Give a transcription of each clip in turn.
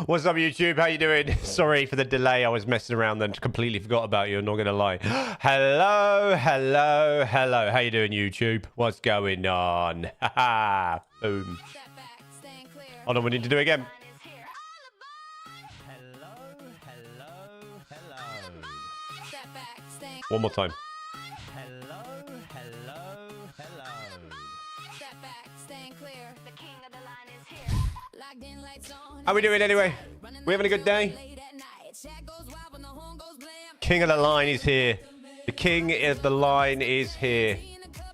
What's up, YouTube? How you doing? Sorry for the delay. I was messing around and completely forgot about you. I'm not gonna lie. Hello. How you doing, YouTube? What's going on? Boom. Hold on, we need to do it again. Hello. One more time. Hello. How we doing anyway? We having a good day? King of the line is here. The king of the line is here.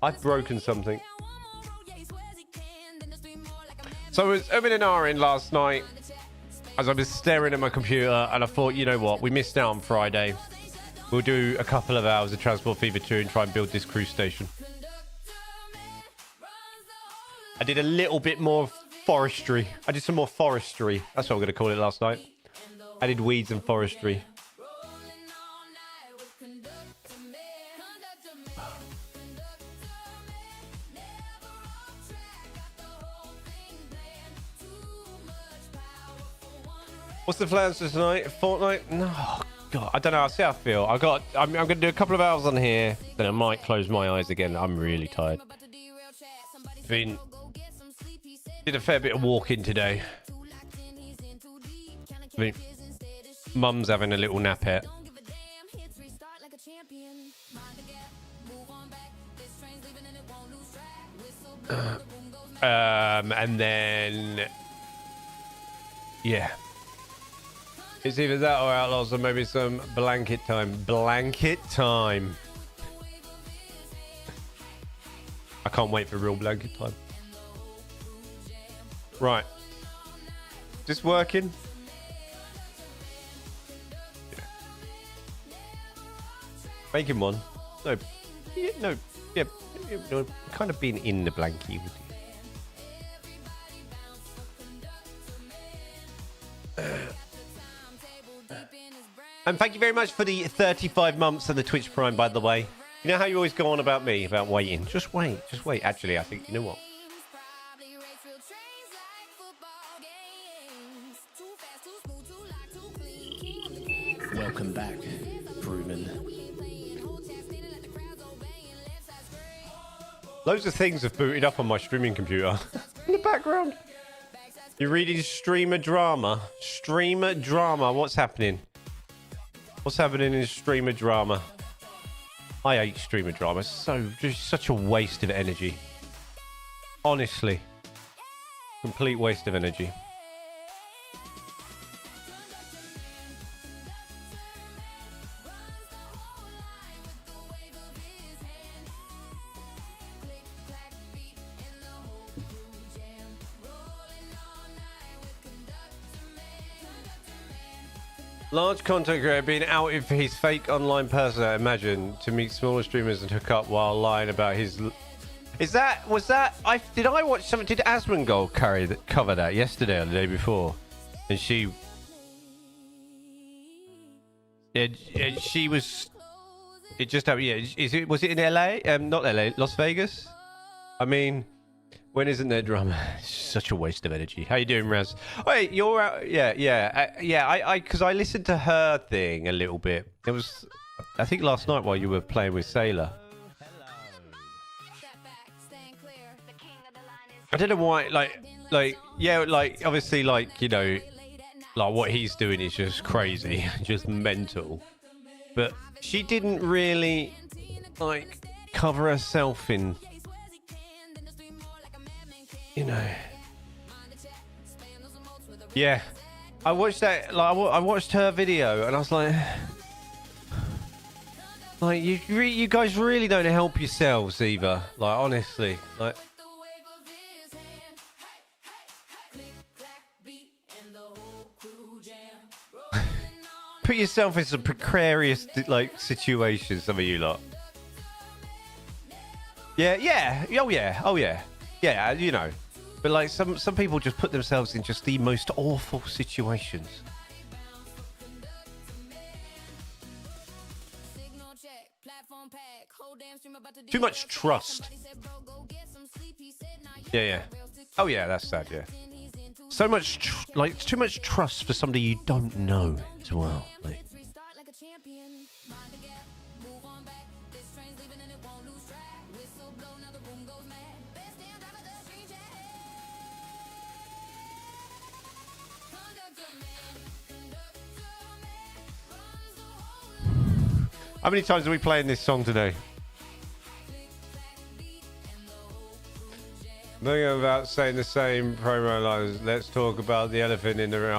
I've broken something. So I was umming and ahhing last night as I was staring at my computer, and I thought, you know what? We missed out on Friday. We'll do a couple of hours of Transport Fever 2 and try and build this Crewe station. I did a little bit more forestry. I did some more forestry. That's what I'm going to call it last night. I did weeds and forestry. What's the plans for tonight? Fortnite? No, God, I don't know. I'll see how I feel. I'm going to do a couple of hours on here. Then I might close my eyes again. I'm really tired. Did a fair bit of walking today. I mean, Mum's having a little nappette. And then, yeah, it's either that or Outlaws, or maybe some blanket time. Blanket time. I can't wait for real blanket time. Right. Just working. Yeah. Making one. No. Yeah, no. Yeah. No, kind of being in the blankie with you. And thank you very much for the 35 months and the Twitch Prime, by the way. You know how you always go on about me, about waiting? Just wait. Just wait. Actually, I think, you know what? Welcome back, Crewman. Loads of things have booted up on my streaming computer. In the background. You're reading streamer drama. Streamer drama. What's happening? What's happening in streamer drama? I hate streamer drama. Just such a waste of energy. Honestly. Complete waste of energy. Large content creator being outed for his fake online persona, imagine, to meet smaller streamers and hook up while lying about his... Did I watch something? Did Asmongold cover that yesterday or the day before? And she... she was... It just happened, yeah. Was it in LA? Not LA, Las Vegas? I mean... When isn't there drama? It's such a waste of energy. How you doing, Raz? Wait, you're out. Yeah. Because I listened to her thing a little bit. It was, I think, last night while you were playing with Sailor. I don't know why. Obviously, you know, like what he's doing is just crazy, just mental. But she didn't really cover herself in. You know, yeah, I watched that. I watched her video, and I was like, you guys really don't help yourselves either. Like, honestly, like, put yourself in some precarious situations. Some of you lot. Yeah. Oh yeah. Yeah, you know. But some people just put themselves in just the most awful situations. Too much trust. Yeah. Oh yeah, that's sad, yeah. So much, like, too much trust for somebody you don't know as well. Like. How many times are we playing this song today? Nothing about saying the same promo lines. Let's talk about the elephant in the room.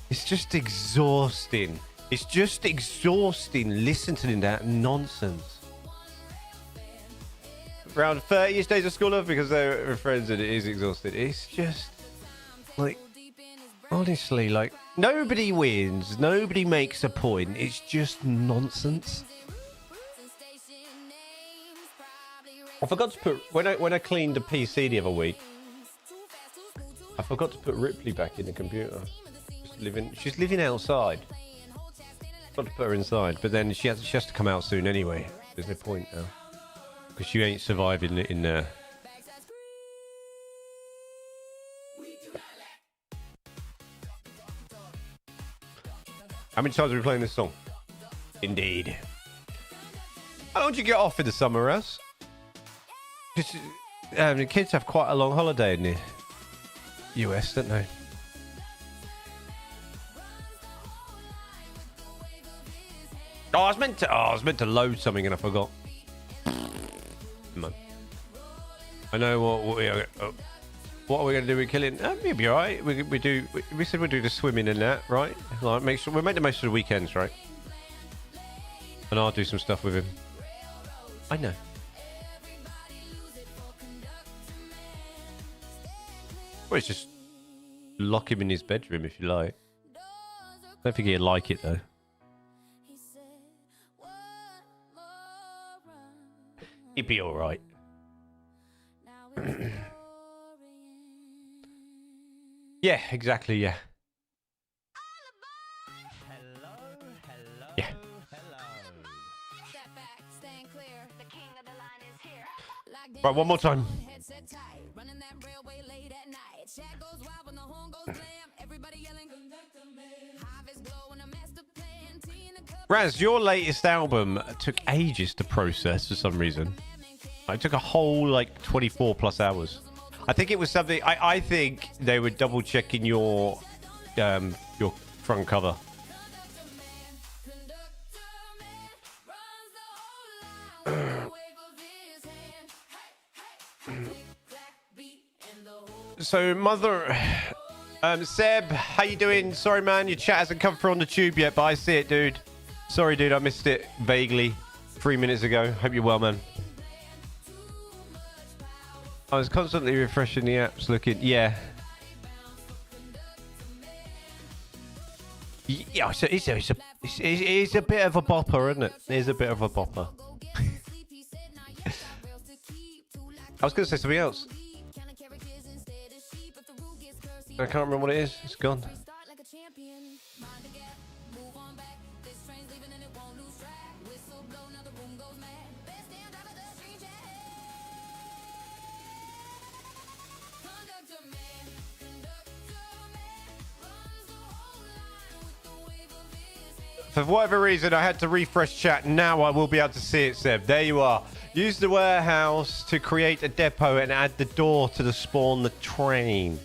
It's just exhausting. It's just exhausting listening to that nonsense. Around 30 days of school love because they're friends and it is exhausting. It's just like, honestly, like, nobody wins. Nobody makes a point. It's just nonsense. I forgot to put when I cleaned the PC the other week. I forgot to put Ripley back in the computer. She's living outside. Got to put her inside, but then she has to come out soon anyway. There's no point now because she ain't surviving in there. How many times are we playing this song? Indeed. How long do you get off in the summer, Russ? The kids have quite a long holiday in the US, don't they? Oh, I was meant to load something and I forgot. Come on. I know what are we going to do with killing? We'll be alright. We said we'd do the swimming and that, right? Like, make sure we make the most of the weekends, right? And I'll do some stuff with him. I know. Well, it's just lock him in his bedroom if you like. I don't think he'd like it though. He'd be all right. Yeah, exactly. Yeah. Yeah. Right, one more time. Raz, your latest album took ages to process for some reason. It took a whole like 24 plus hours. I think it was something. I think they were double checking your front cover. So, mother, Seb, how you doing? Sorry, man, your chat hasn't come through on the tube yet, but I see it, dude. Sorry, dude, I missed it vaguely 3 minutes ago. Hope you're well, man. I was constantly refreshing the apps, looking. Yeah. Yeah, so it's a bit of a bopper, isn't it? It is a bit of a bopper. I was going to say something else. I can't remember what it is. It's gone. For whatever reason, I had to refresh chat. Now I will be able to see it, Seb. There you are. Use the warehouse to create a depot and add the door to the spawn the train.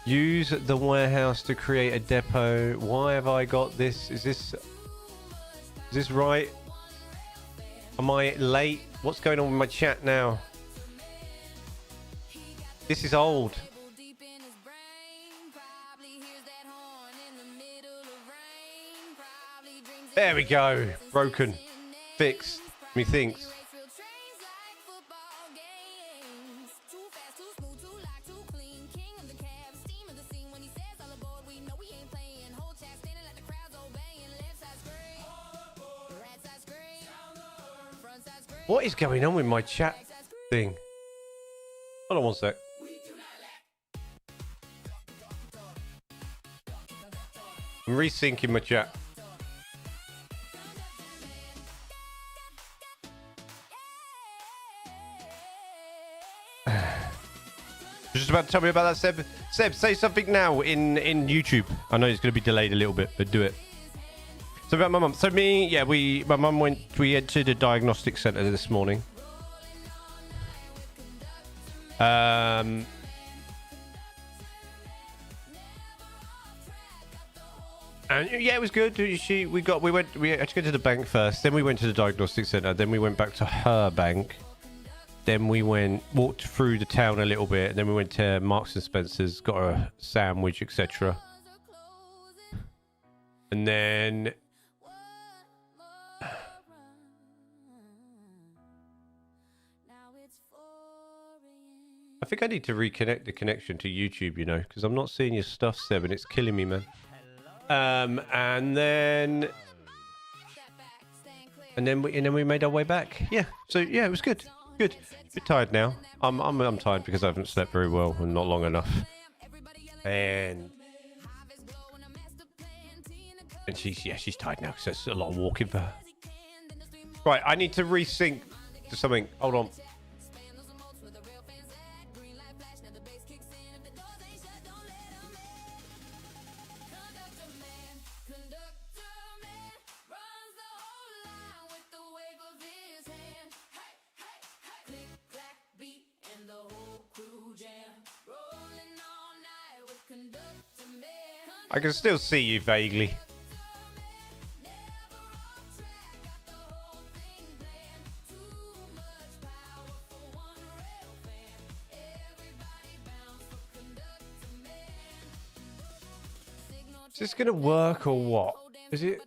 Use the warehouse to create a depot. Why have I got this? Is this right? Am I late? What's going on with my chat now? This is old. There we go. Broken. Fixed. Methinks. What is going on with my chat thing? Hold on one sec. I'm resyncing my chat. Just about to tell me about that, Seb. Seb, say something now in YouTube. I know it's going to be delayed a little bit, but do it. So about my mum. So me, yeah, my mum we entered a diagnostic centre this morning. And yeah, it was good. We had to go to the bank first, then we went to the diagnostic centre, then we went back to her bank, then we walked through the town a little bit, and then we went to Marks and Spencer's, got a sandwich, etc. And then I think I need to reconnect the connection to YouTube, you know, because I'm not seeing your stuff, Seb, and it's killing me, man. And then we made our way back. Yeah. So yeah, it was good. Good. A bit tired now. I'm tired because I haven't slept very well and not long enough. And she's tired now because it's a lot of walking for her. Right, I need to resync to something. Hold on. I can still see you vaguely. Is this gonna work or what? Is it?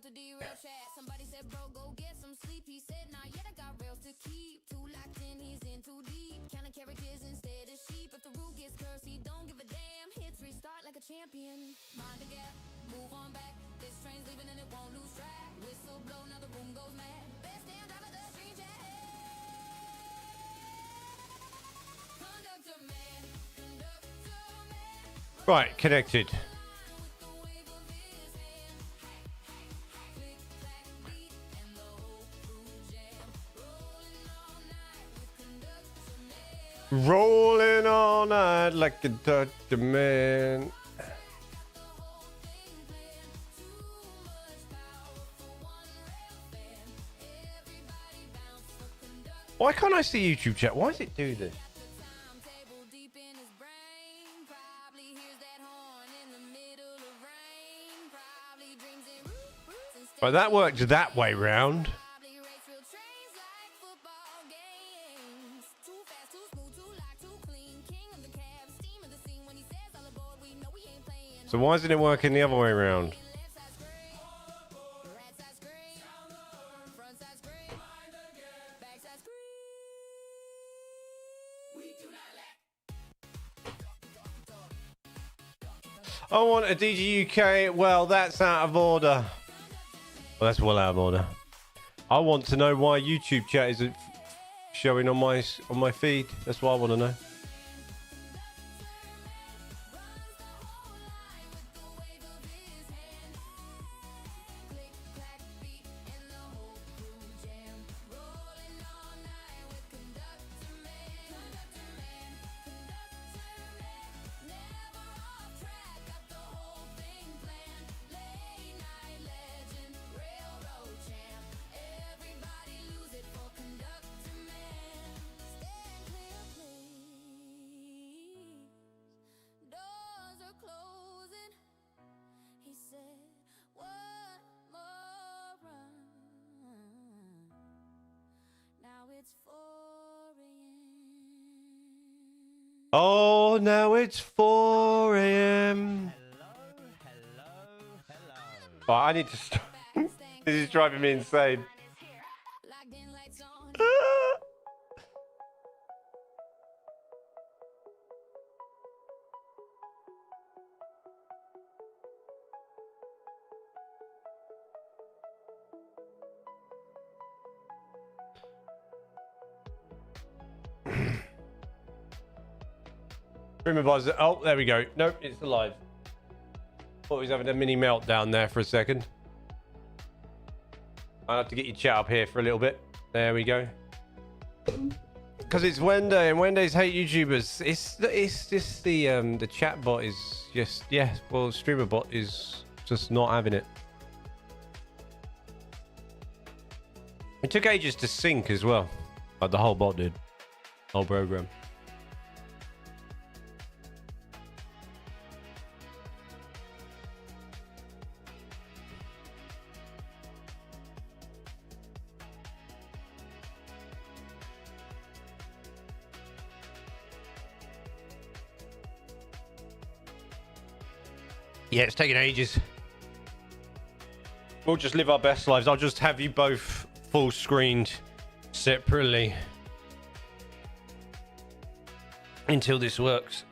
Right, connected. Rolling all night like a Dutch man. Why can't I see YouTube chat? Why does it do this? Right, that worked that way round. So why isn't it working the other way around? I want a DG UK. Well, that's out of order. Well, that's well out of order. I want to know why YouTube chat isn't showing on my feed. That's what I want to know. Oh, now it's 4 a.m. Oh, I need to stop. This is driving me insane. Oh, there we go. Nope, it's alive. Thought he was having a mini meltdown there for a second. I'll have to get your chat up here for a little bit. There we go. Because it's Wendy, and Wendy's hate YouTubers. It's just the chat bot is just, yeah, well, streamer bot is just not having it. It took ages to sync as well. Like the whole bot did. Whole program. Yeah, it's taking ages. We'll just live our best lives. I'll just have you both full screened separately until this works.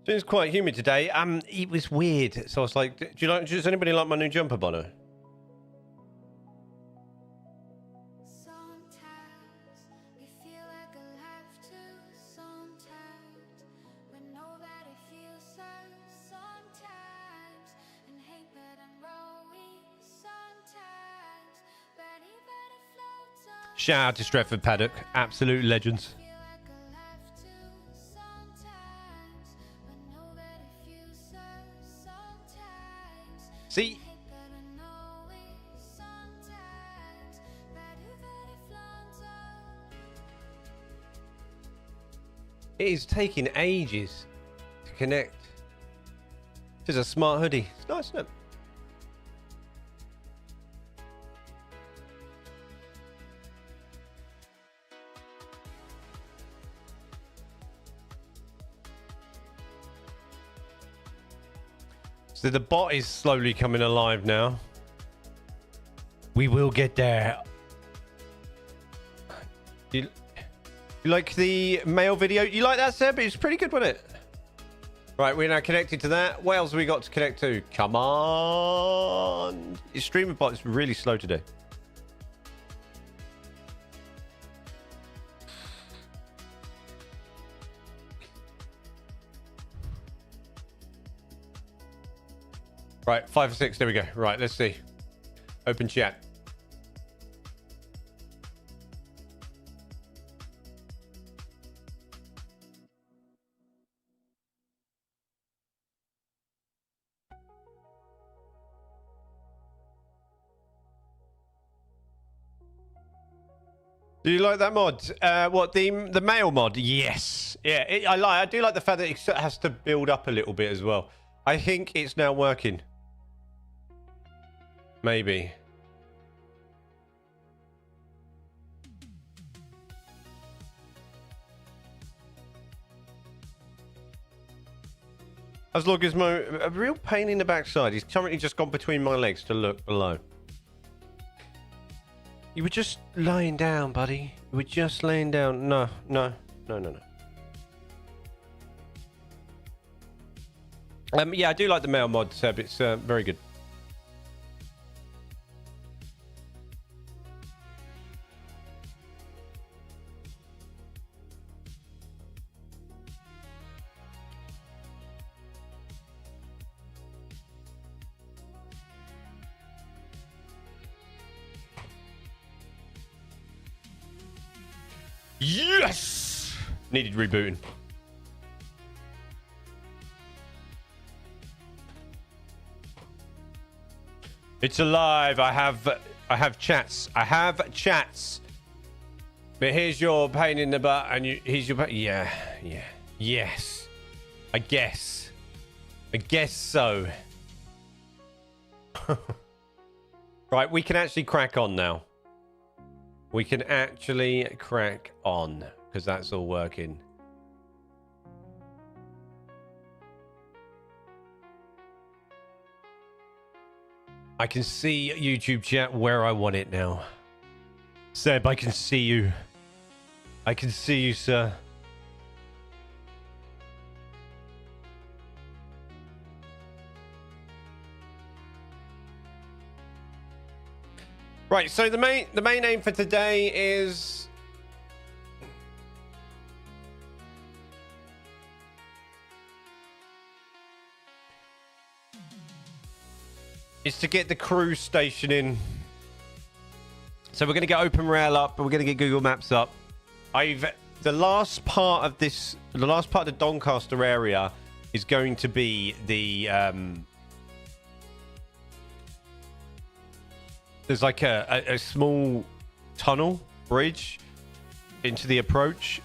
It's quite humid today. It was weird. So I was like, does anybody like my new jumper, Bono? Shout out to Stretford Paddock, absolute legends. See? It is taking ages to connect. This is a smart hoodie. It's nice, isn't it? So the bot is slowly coming alive now. We will get there. You like the mail video? You like that, Seb? It's pretty good, wasn't it? Right, we're now connected to that. What else have we got to connect to? Come on. Your streamer bot is really slow today. Right, 5 or 6. There we go. Right, let's see. Open chat. Do you like that mod? What, the mail mod? Yes. Yeah, I do like the fact that it has to build up a little bit as well. I think it's now working. Maybe. As long as a real pain in the backside. He's currently just gone between my legs to look below. You were just lying down, buddy. You were just laying down. No. Yeah, I do like the mail mod, Seb. It's very good. Yes! Needed rebooting. It's alive. I have chats. I have chats. But here's your pain in the butt, and here's your yeah. Yes. I guess so. Right, we can actually crack on now. We can actually crack on because that's all working. I can see YouTube chat where I want it now. Seb, I can see you. I can see you, sir. Right, so the main aim for today is is to get the Crewe station in. So we're going to get Open Rail up, and we're going to get Google Maps up. The last part of the Doncaster area is going to be the there's like a small tunnel bridge into the approach,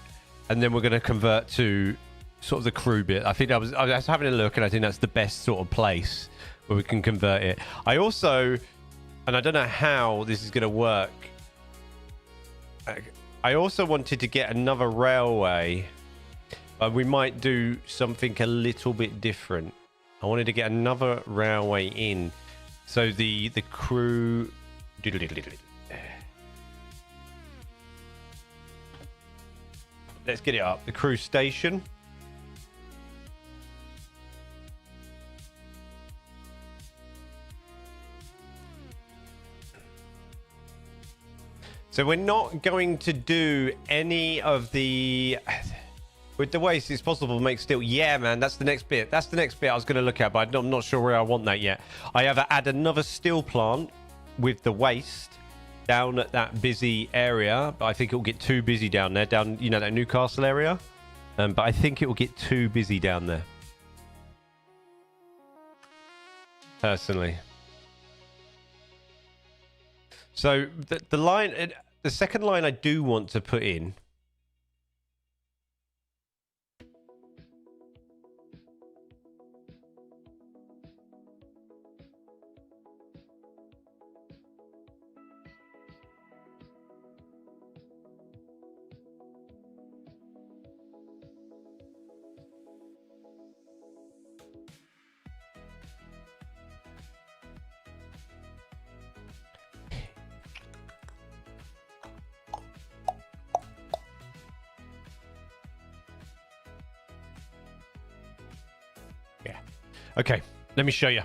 and then we're going to convert to sort of the Crewe bit. I think I was having a look, and I think that's the best sort of place where we can convert it. I also, and I don't know how this is going to work, I also wanted to get another railway, but we might do something a little bit different. I wanted to get another railway in, so the Crewe. Let's get it up. The Crewe station. So we're not going to do any of the... With the waste, it's possible to make steel. Yeah, man, that's the next bit. That's the next bit I was going to look at, but I'm not sure where I want that yet. I have add another steel plant with the waste down at that busy area, but I think it will get too busy down there, down, you know, that Newcastle area. But I think it will get too busy down there. Personally. So the line, the second line I do want to put in. Okay, let me show you.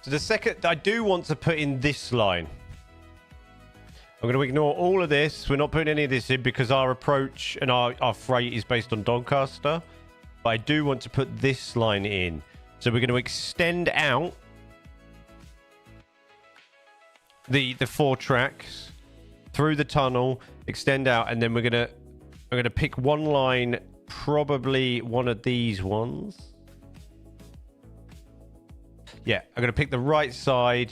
So the second, I do want to put in this line. I'm going to ignore all of this. We're not putting any of this in because our approach and our freight is based on Doncaster. But I do want to put this line in. So we're going to extend out the 4 tracks through the tunnel, extend out, and then I'm going to pick one line. Probably one of these ones. Yeah, I'm going to pick the right side.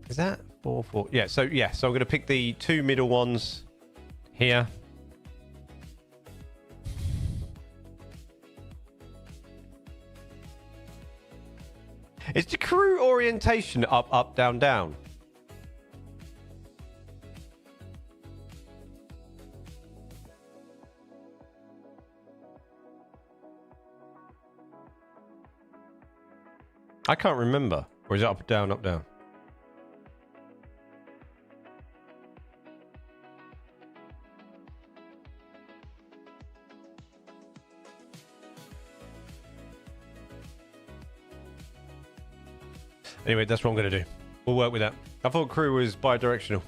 Is that 4, 4? Yeah, so I'm going to pick the 2 middle ones here. Is the Crewe orientation up, up, down, down? I can't remember. Or is it up, down, up, down? Anyway, that's what I'm going to do. We'll work with that. I thought Crewe was bi-directional.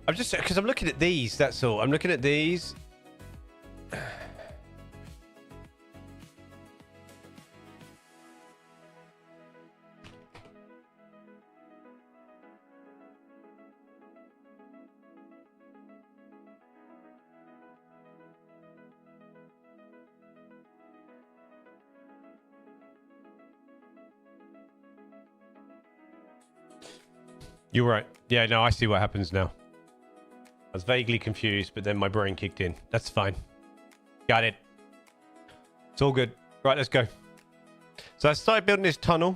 I'm just... Because I'm looking at these, that's all. I'm looking at these... You're right. Yeah, no, I see what happens now. I was vaguely confused, but then my brain kicked in. That's fine. Got it. It's all good. Right, let's go. So I started building this tunnel.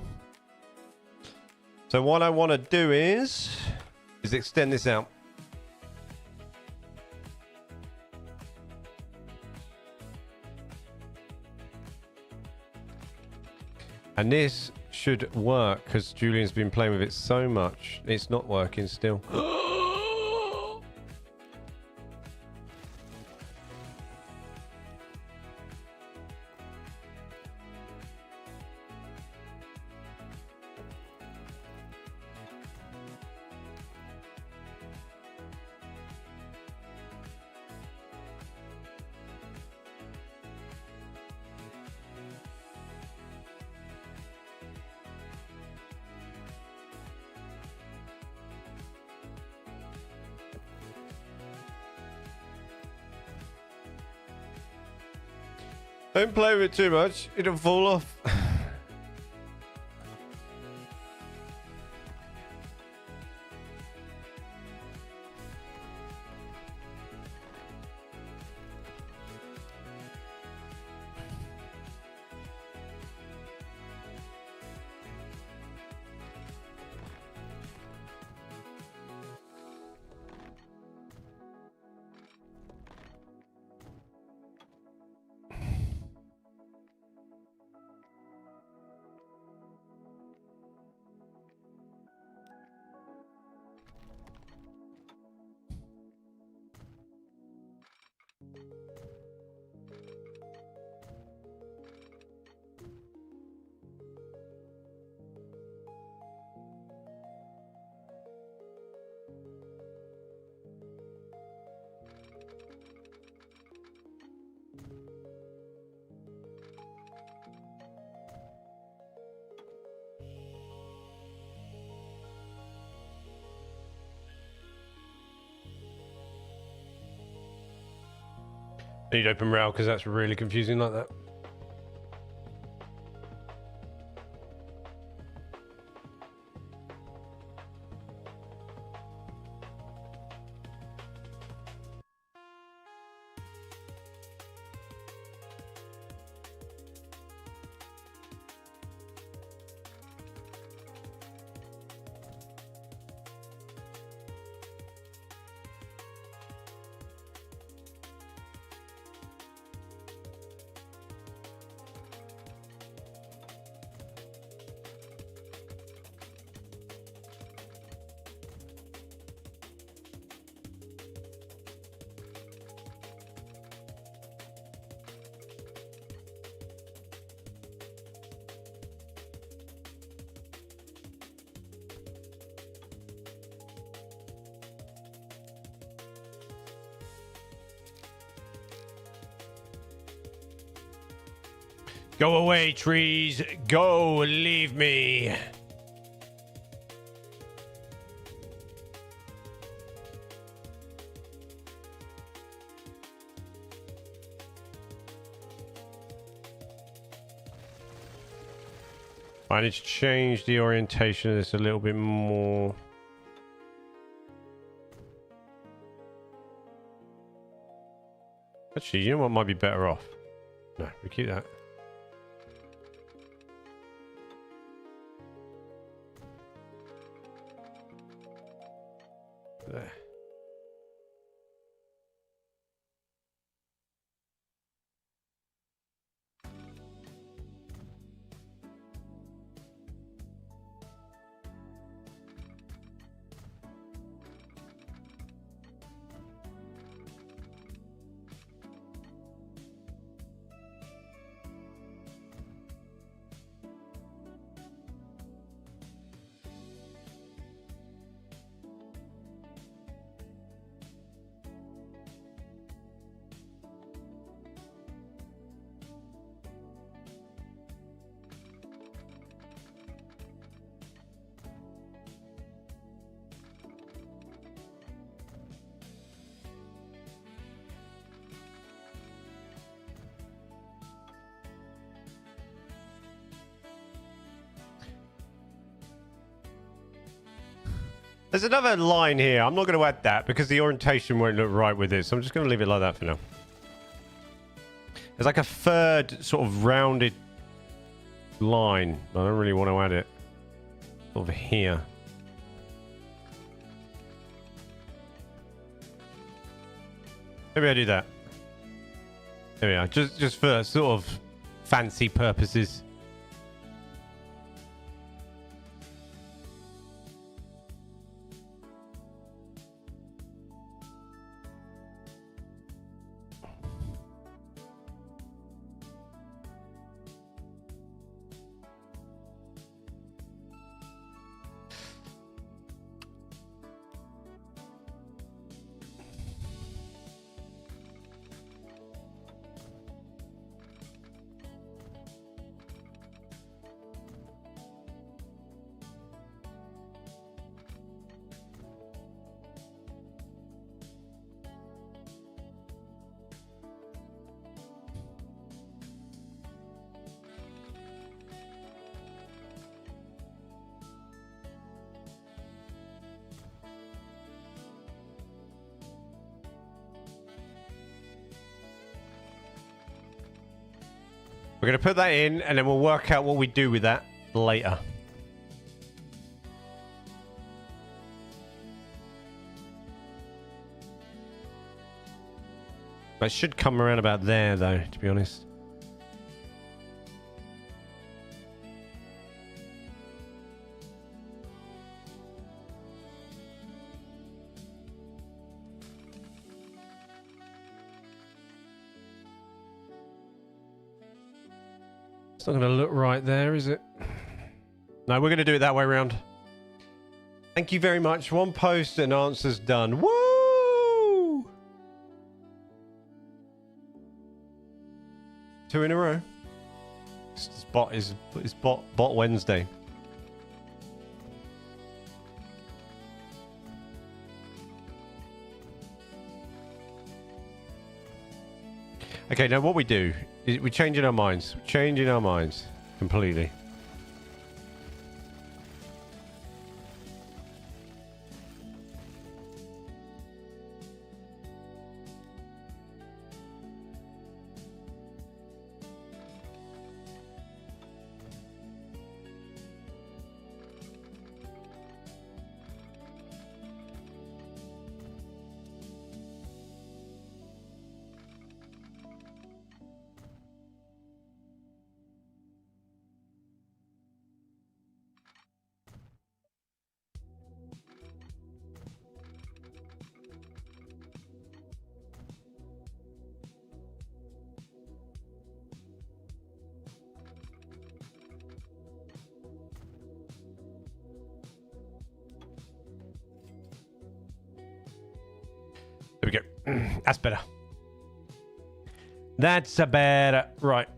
So what I want to do is extend this out. And this should work because Julian's been playing with it so much. It's not working still. Don't play with it too much. It'll fall off. Need open rail because that's really confusing like that. Go away, trees. Go, leave me. I need to change the orientation of this a little bit more. Actually, you know what might be better off? No, we keep that. There. There's another line here. I'm not going to add that because the orientation won't look right with this. So I'm just going to leave it like that for now. There's like a third sort of rounded line. I don't really want to add it. Over here. Maybe I do that. There we are. Just for sort of fancy purposes. We're going to put that in, and then we'll work out what we do with that later. That should come around about there, though, to be honest. It's not going to look right there, is it? No, we're going to do it that way around. Thank you very much. One post and answer's done. Woo! 2 in a row. It's bot Wednesday. Okay, now what we do is we're changing our minds. We're changing our minds completely. There we go. That's better. That's a better. Right.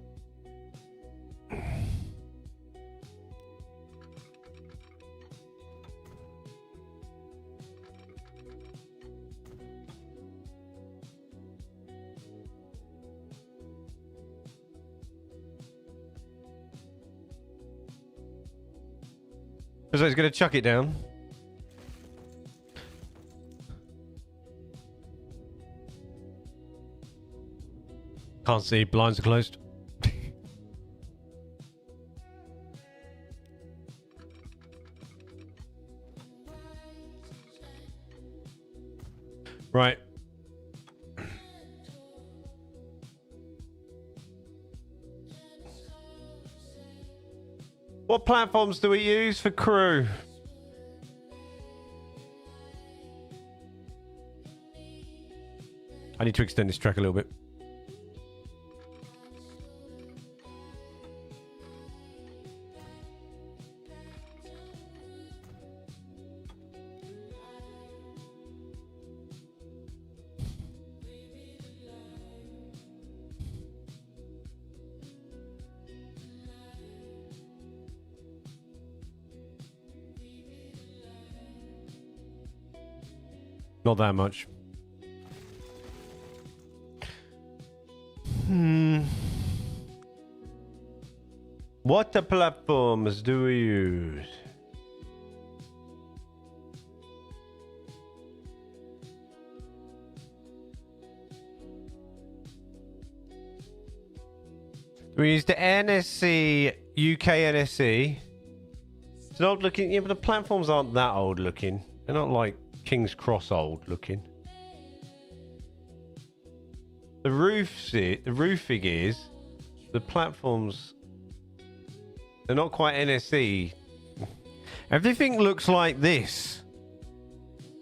So he's going to chuck it down. Can't see. Blinds are closed. Right. What platforms do we use for Crewe? I need to extend this track a little bit. Not that much. What platforms do we use? We use the NSC, UK NSC. It's not looking, yeah, but the platforms aren't that old looking. They're not like King's Cross old looking. The roofing is, the platforms, they're not quite NSE. Everything looks like this.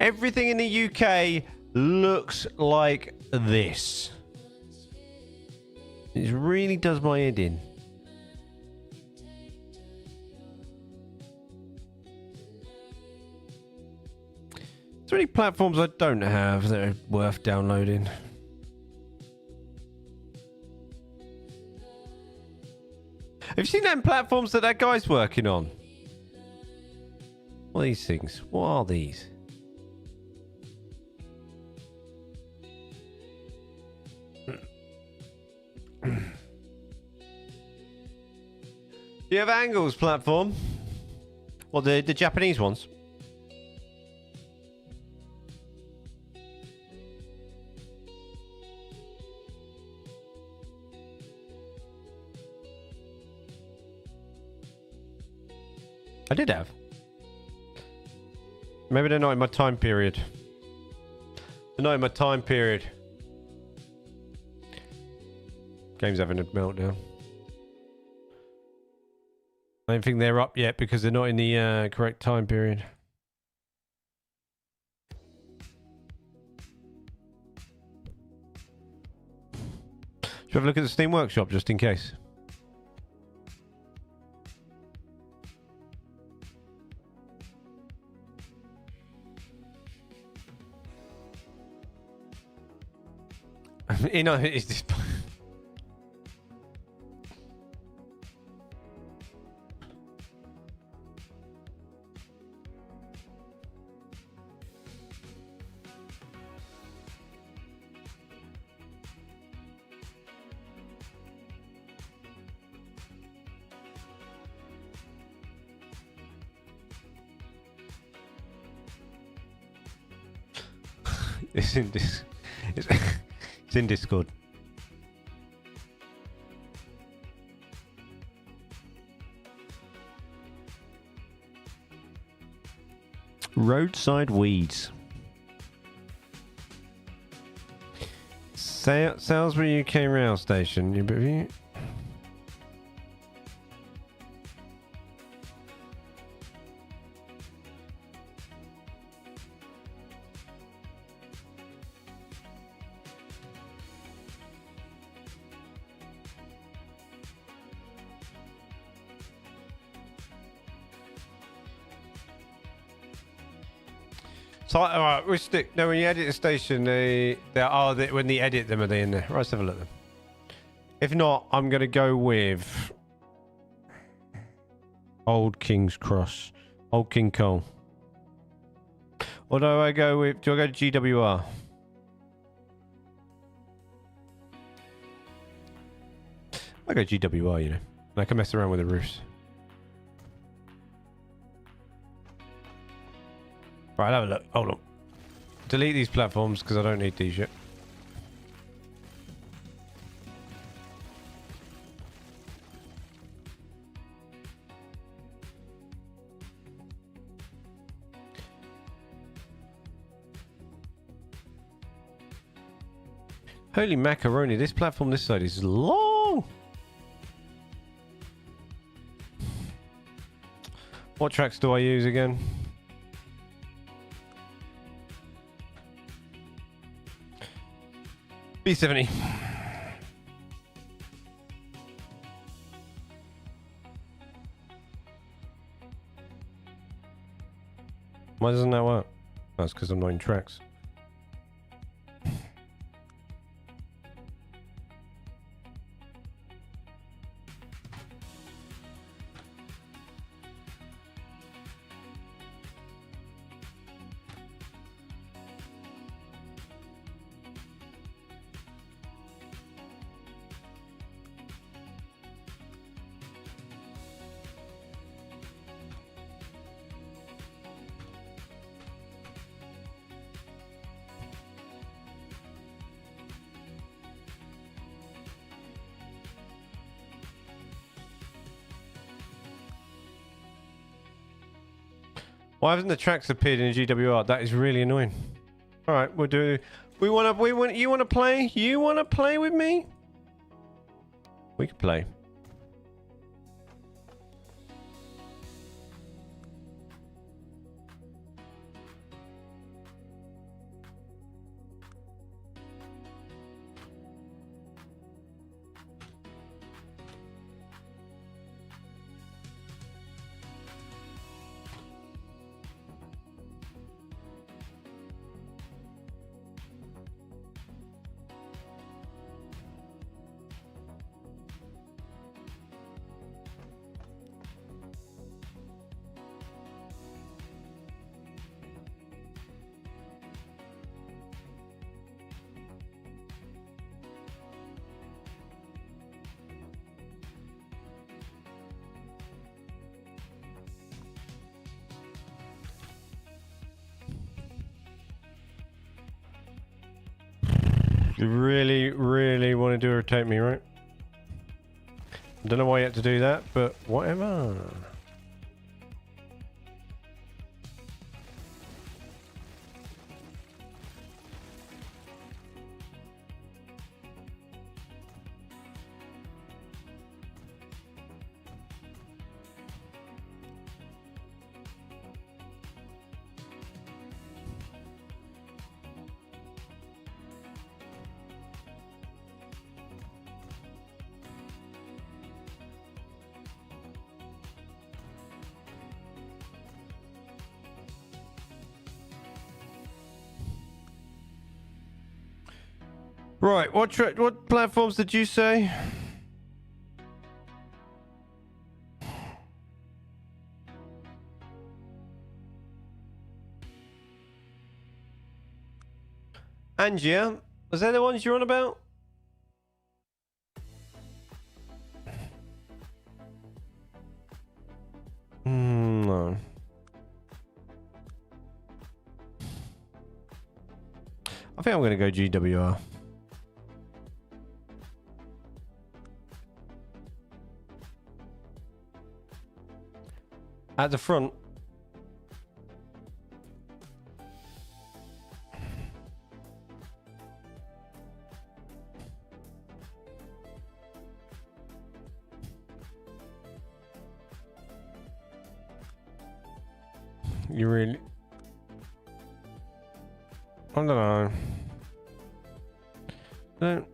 Everything in the UK looks like this. It really does my head in. Is there any platforms I don't have that are worth downloading? Have you seen them platforms that guy's working on? What are these things? What are these? Do you have Angles platform? Well, the Japanese ones. I did have. Maybe they're not in my time period. They're not in my time period. Game's having a meltdown. I don't think they're up yet because they're not in the correct time period. Should we have a look at the Steam Workshop just in case? You know, it's just... It's in this. It's in Discord. Roadside weeds. Salisbury UK rail station. So, all right, we stick. No, when you edit a station, when they edit them, are they in there? Right, let's have a look then. If not, I'm gonna go with Old King's Cross, Old King Cole. Or do I go with? Do I go to GWR? I go GWR, you know. I can mess around with the roofs. Right, I'll have a look. Hold on. Delete these platforms because I don't need these yet. Holy macaroni, this platform this side is long! What tracks do I use again? B70. Why doesn't that work? That's because I'm not in tracks. Why haven't the tracks appeared in GWR? That is really annoying. All right, we'll do. You want to play? You want to play with me? We can play. You really, really want to do rotate me, right? I don't know why you had to do that, but whatever. Right, what platforms did you say? Angia, was that the ones you're on about? No. I think I'm going to go GWR. At the front. You really... I don't know. No.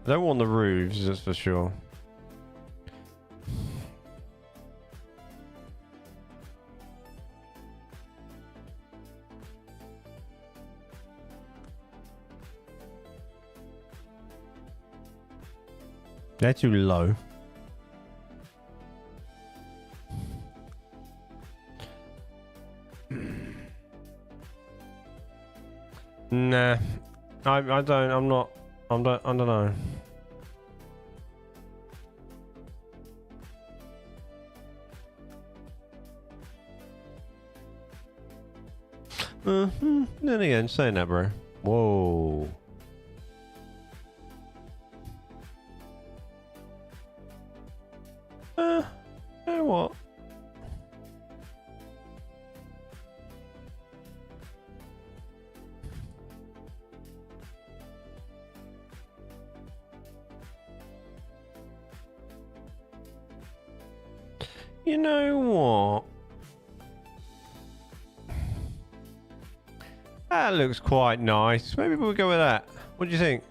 I don't want the roofs, that's for sure. They're too low. Nah, I don't. I'm not. I don't know. Then again, saying that, bro. Whoa. You know what? You know what? That looks quite nice. Maybe we'll go with that. What do you think?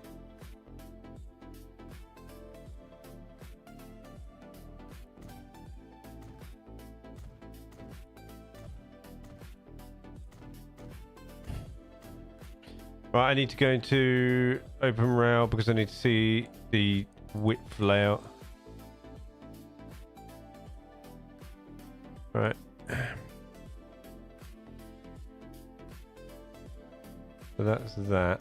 Right, I need to go into open rail because I need to see the width layout. Right. So that's that.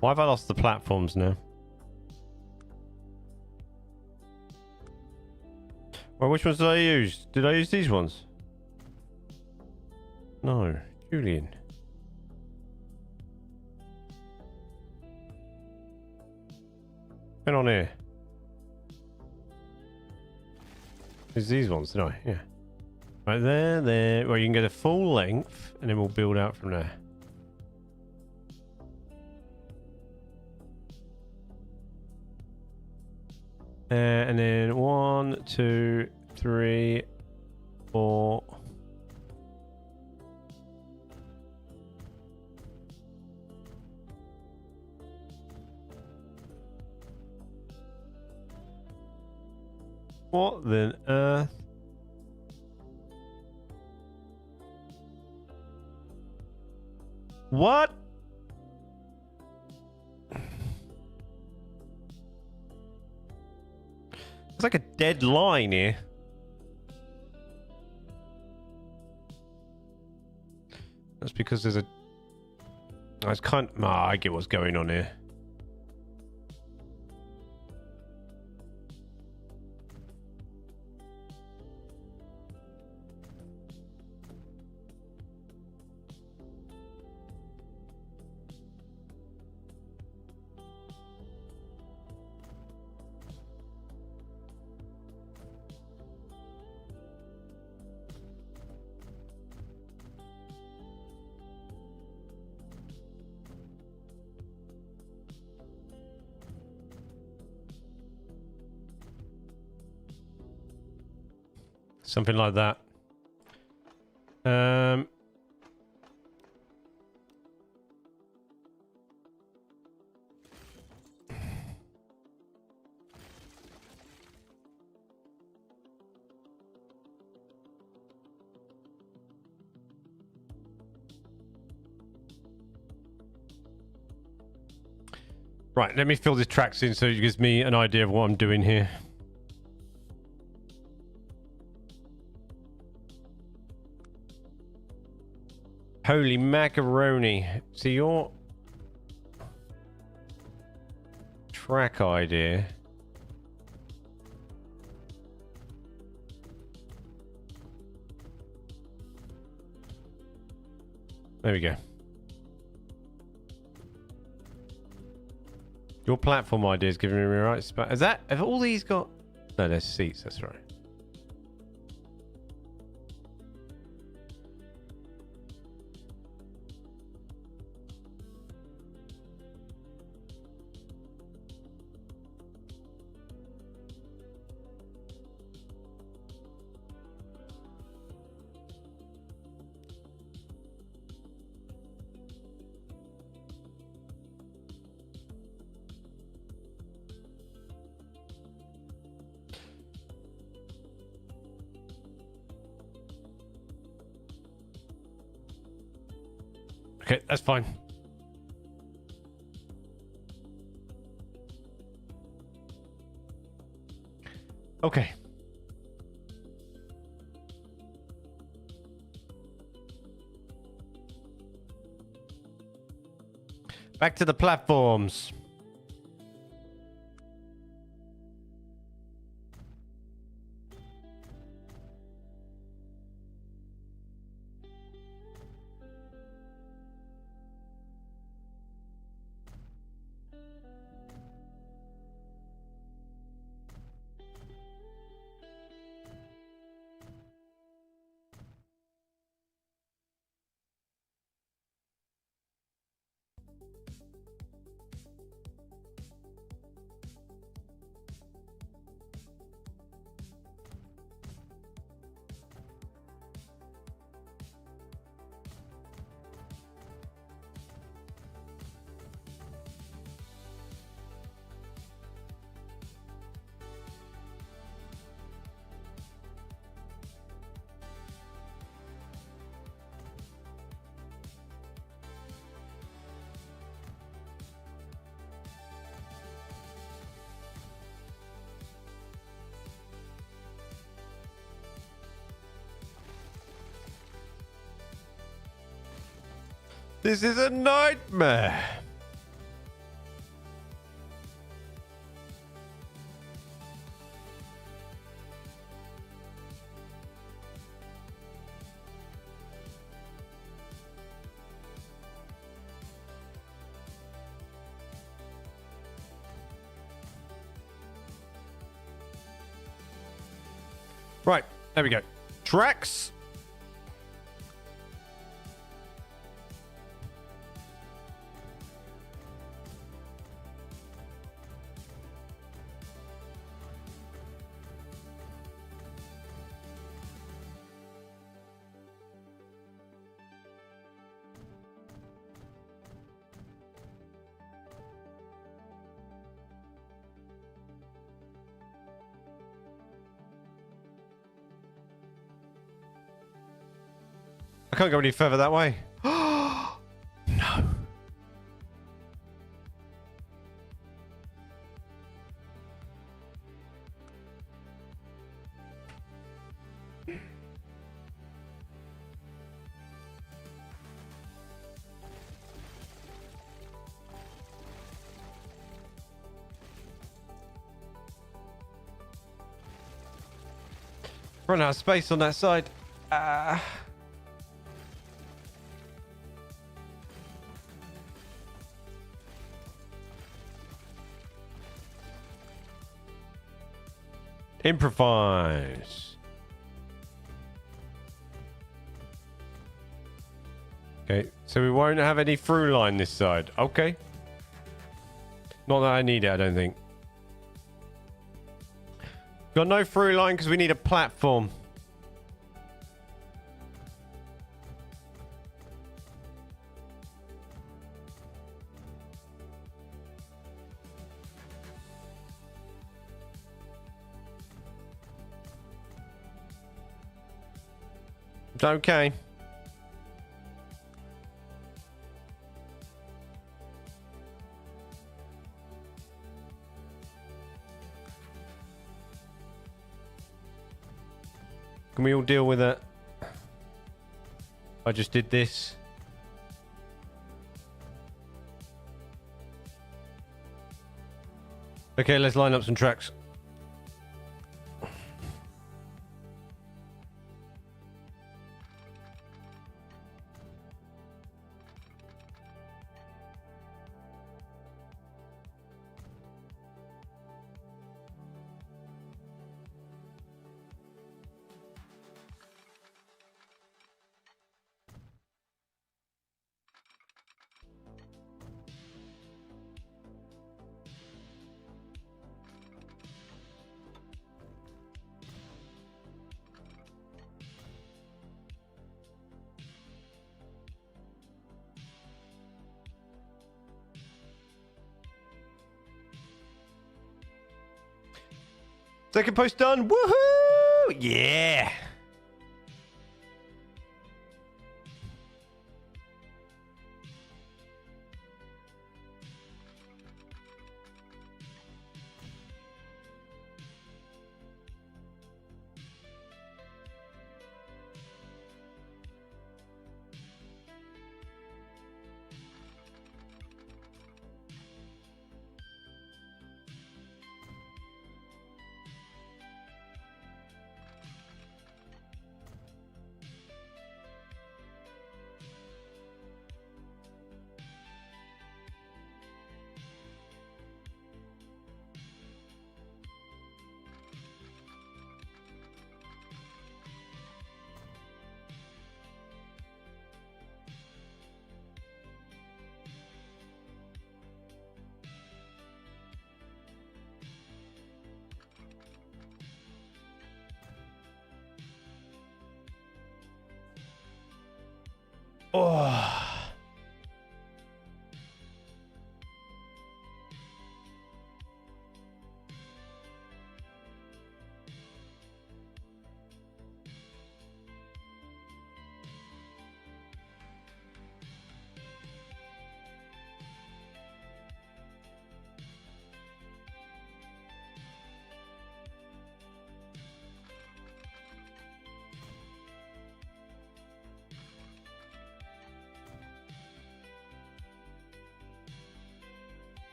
Why have I lost the platforms now? Well, which ones did I use? Did I use these ones? No, Julian. What's on here? It's these ones, didn't I? Yeah. Right there, there. Well, you can get a full length, and then we'll build out from there. And then 1, 2, 3, 4. What the earth? What? like a dead line here. That's because there's a... It's kind of... I get what's going on here. Something like that. Right, let me fill these tracks in so it gives me an idea of what I'm doing here. Holy macaroni. So your track idea. There we go. Your platform idea is giving me the right spot. Is that... Have all these got... No, there's seats, that's right. Okay, that's fine. Okay. Back to the platforms. This is a nightmare. Right, there we go. Tracks. I can't go any further that way. No. Run out of space on that side. Improvise. Okay, so we won't have any through line this side. Okay. Not that I need it, I don't think. Got no through line because we need a platform. It's okay. Can we all deal with it? I just did this. Okay, let's line up some tracks. Second post done. Woohoo! Yeah. Oh.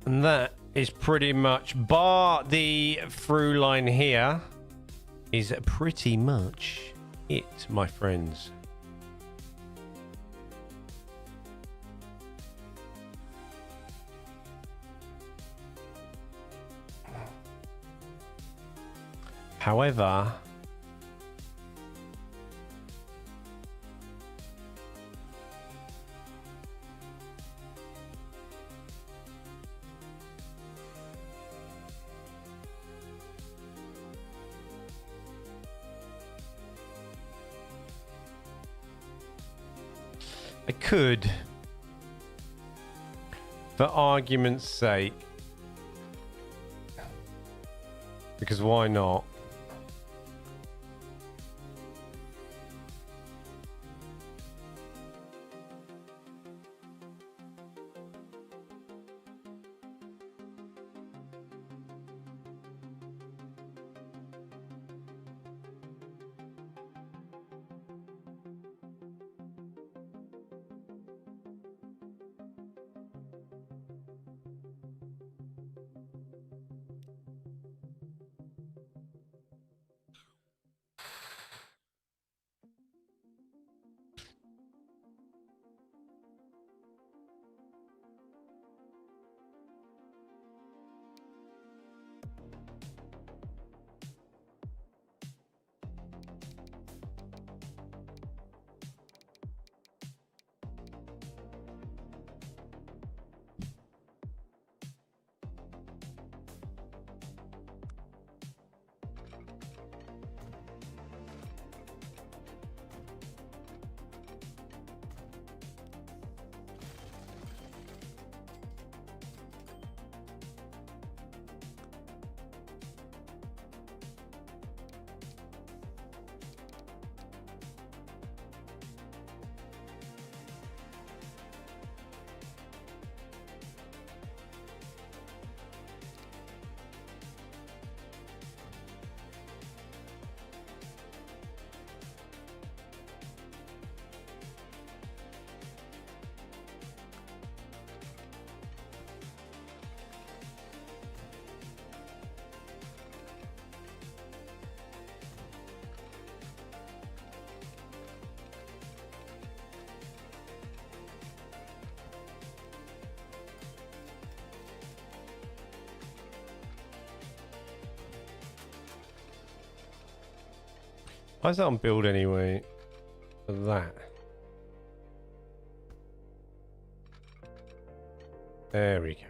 And that is pretty much, bar the through line here, is pretty much it, my friends. However, I could, for argument's sake, because why not? Why is that on build anyway? For that. There we go.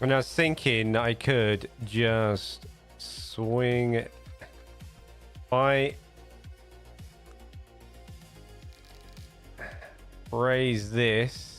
And I was thinking I could just swing by, raise this.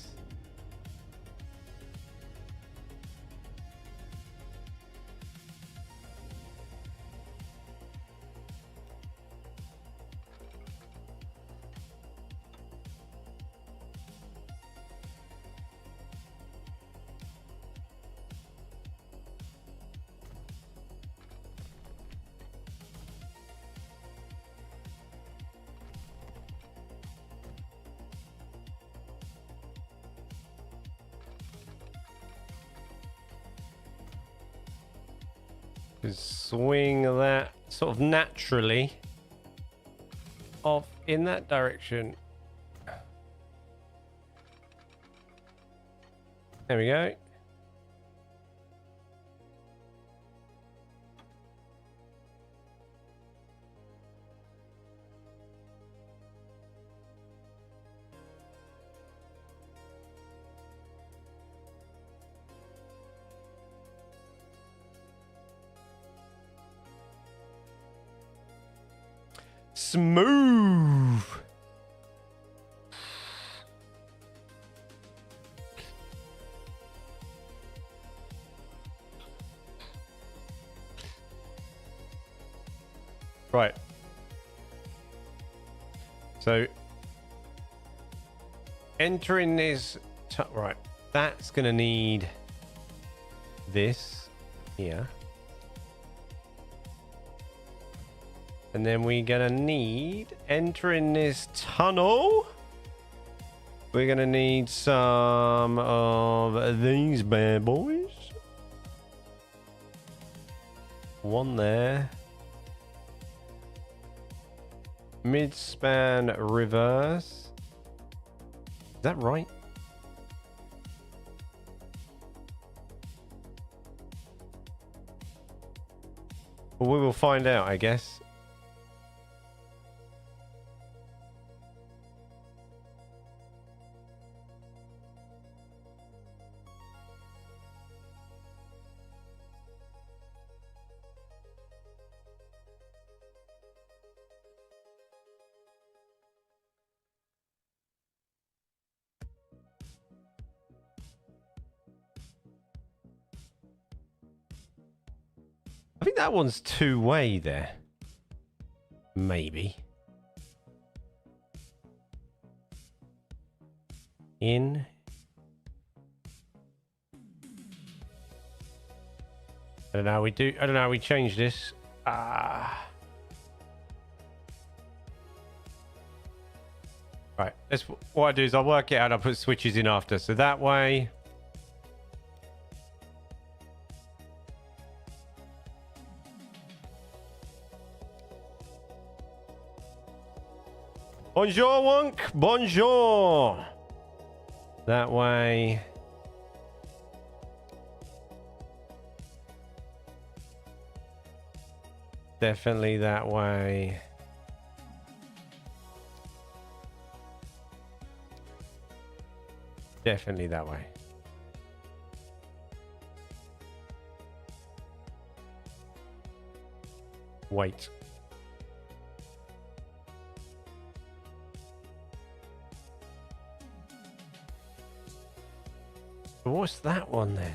Swing that sort of naturally off in that direction. There we go. Smooth. Right. So entering this, right, that's going to need this here. And then we're going to need, entering this tunnel, we're going to need some of these bad boys. One there. Mid-span reverse. Is that right? Well, we will find out, I guess. I think that one's two-way there. Maybe. In. I don't know how we do. I don't know how we change this. Right. That's what I do is I work it out. I put switches in after. So that way. Bonjour, Wonk. Bonjour. That way. Definitely that way. Definitely that way. Wait. What's that one then?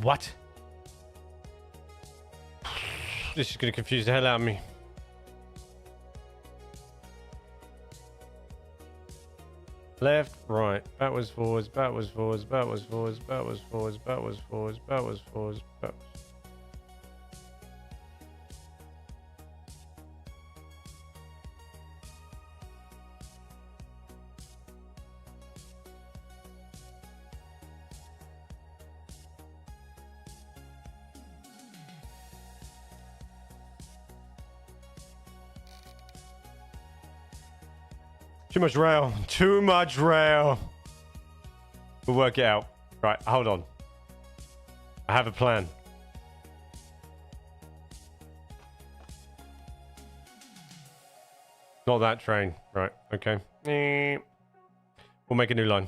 What? This is going to confuse the hell out of me. Left, right, backwards, forwards, backwards, forwards, backwards, forwards, backwards, forwards, backwards, forwards, backwards, forwards, backwards. Too much rail. Too much rail. We'll work it out. Right, hold on. I have a plan. Not that train. Right, okay. We'll make a new line.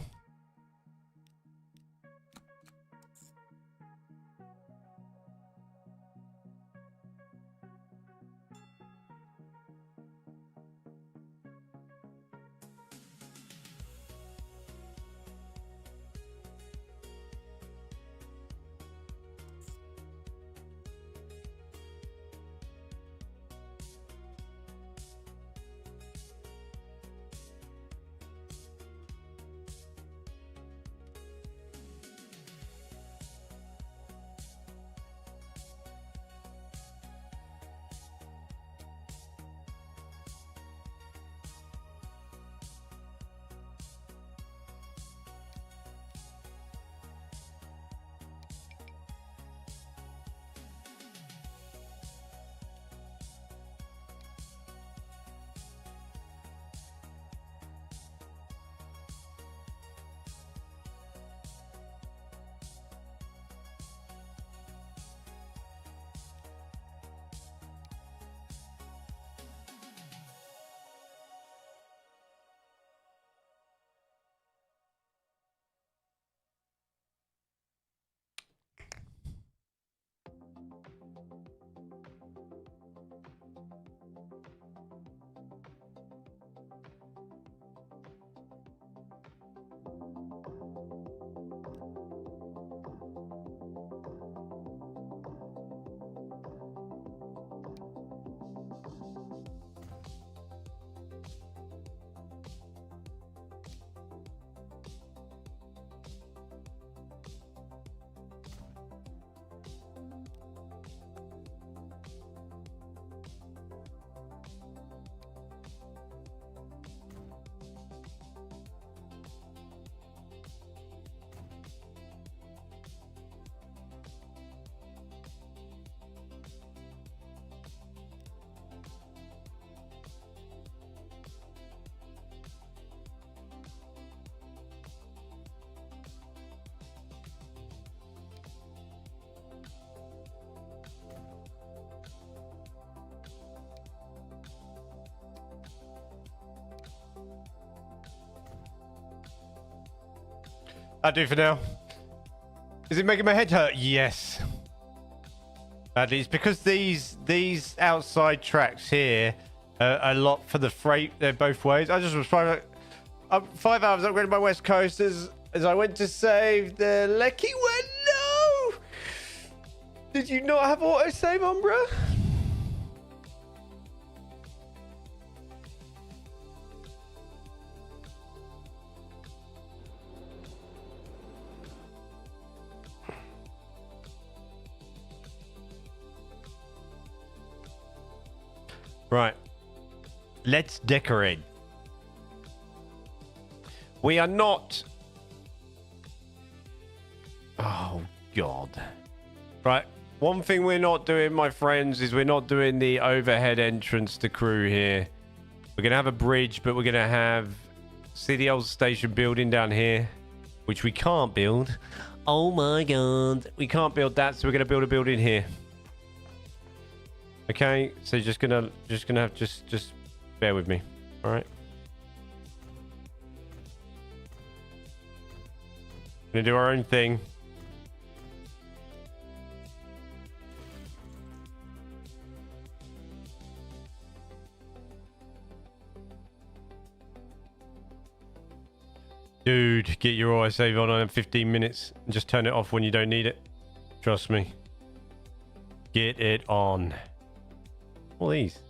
I'll do for now. Is it making my head hurt? Yes. It's because these outside tracks here are a lot for the freight. They're both ways. I just was 5 hours upgraded my West Coast as I went to save the Lecky one. No! Did you not have autosave on, bruh? Right. Let's decorate. We are not... Oh, God. Right. One thing we're not doing, my friends, is we're not doing the overhead entrance to Crewe here. We're going to have a bridge, but we're going to have... See the old station building down here? Which we can't build. Oh, my God. We can't build that, so we're going to build a building here. Okay, so just gonna have just bear with me, all right? Gonna do our own thing. Dude, get your autosave on in 15 minutes and just turn it off when you don't need it. Trust me. Get it on. All these.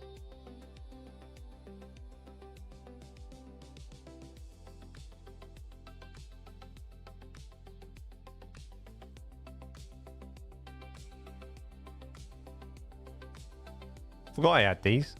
Forgot I had these.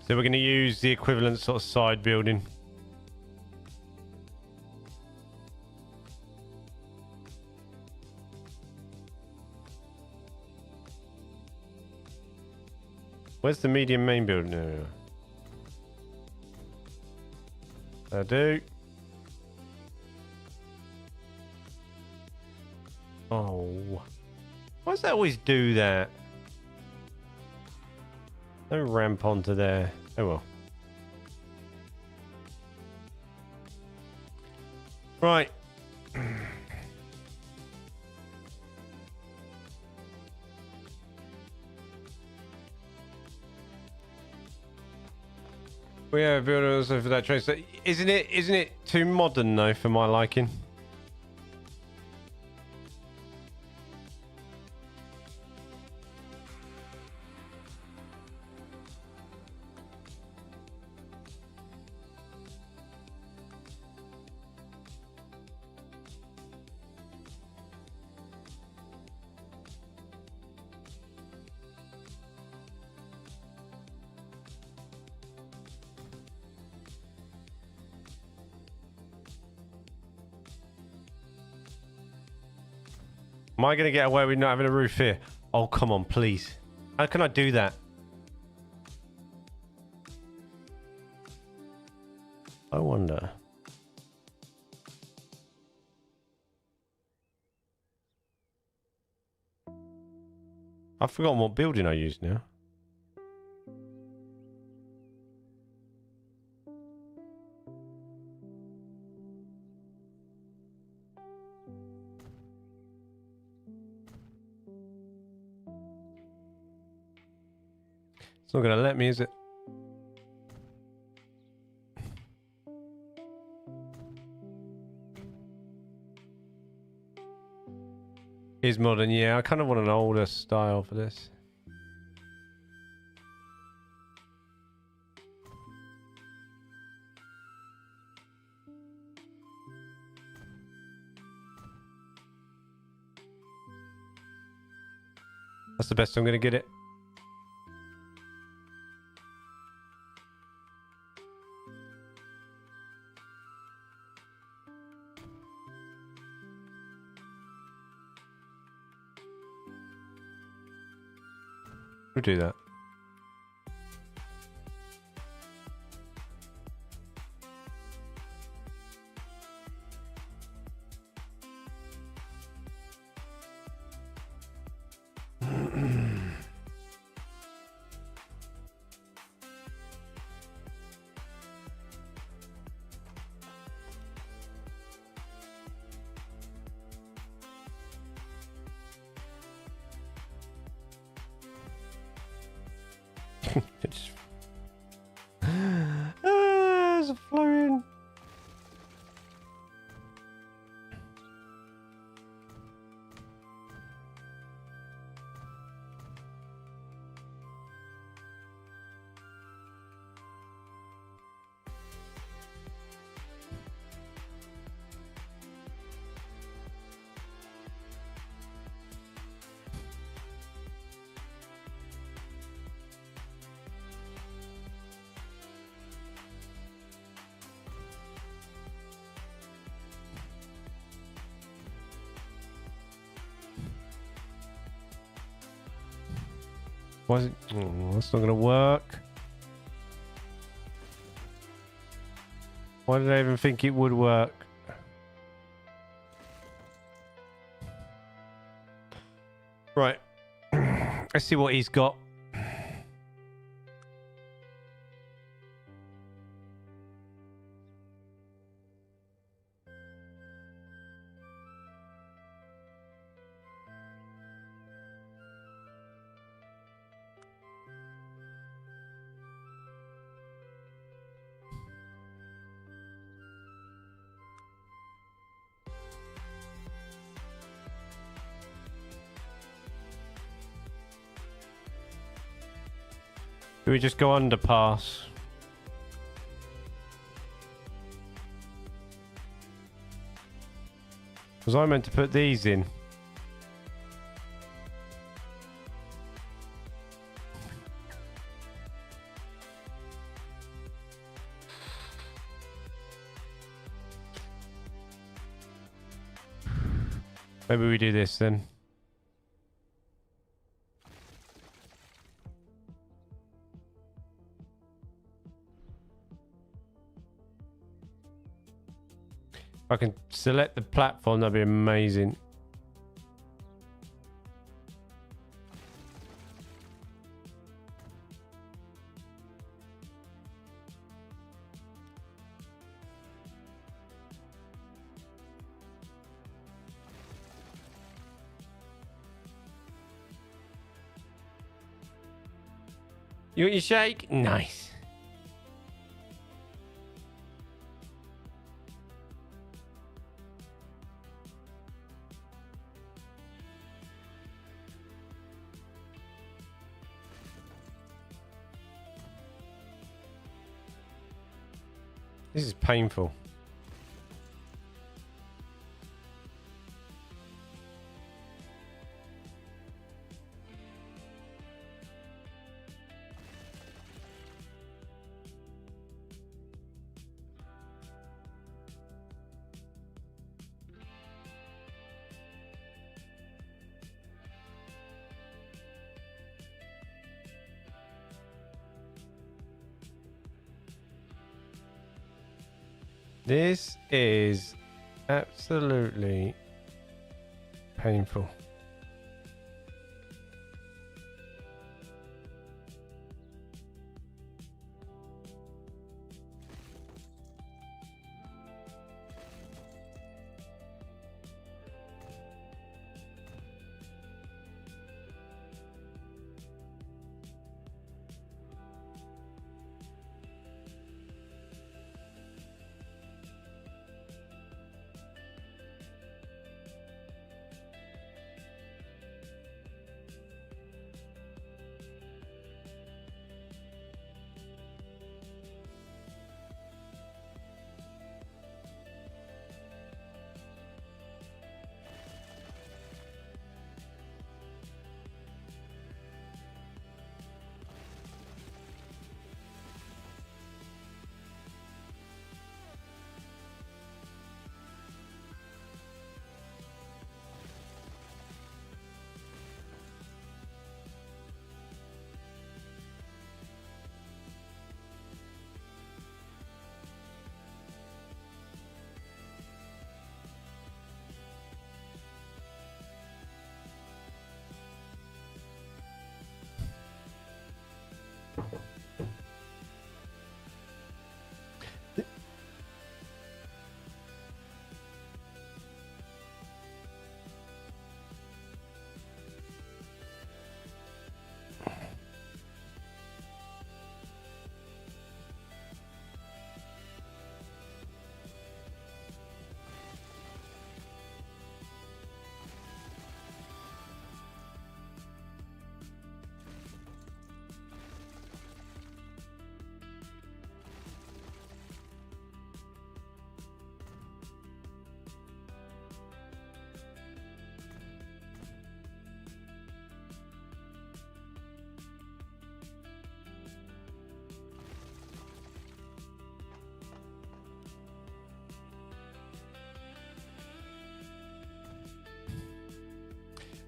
So we're going to use the equivalent sort of side building. Where's the medium main building? No. I do. Oh. Why does that always do that? No ramp onto there. Oh well. Right. We have built also for that train. So isn't it too modern though for my liking? Am I going to get away with not having a roof here? Oh, come on, please. How can I do that? I wonder. I've forgotten what building I use now. It's not going to let me, is it? Is modern, yeah. I kind of want an older style for this. That's the best I'm going to get it. We'll do that. It's there's a flowing. Why is it? Oh, that's not going to work. Why did I even think it would work? Right. Let's see what he's got. Do we just go underpass? Was I meant to put these in? Maybe we do this then. If I can select the platform, that'd be amazing. You want your shake? Nice. This is painful. This is absolutely painful.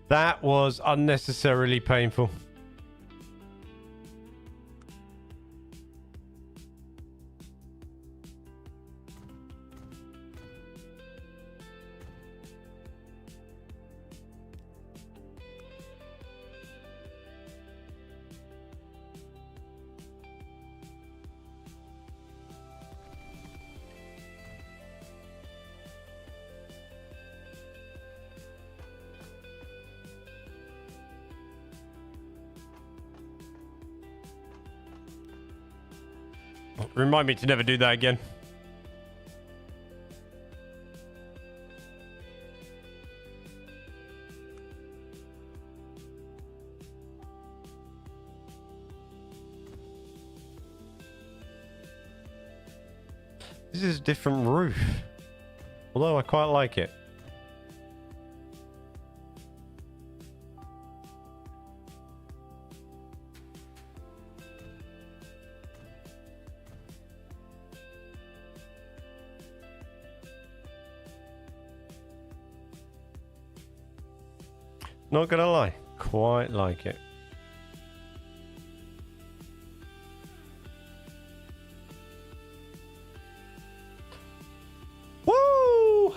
That was unnecessarily painful. Remind me to never do that again. This is a different roof. Although I quite like it. Not gonna lie, quite like it. Woo!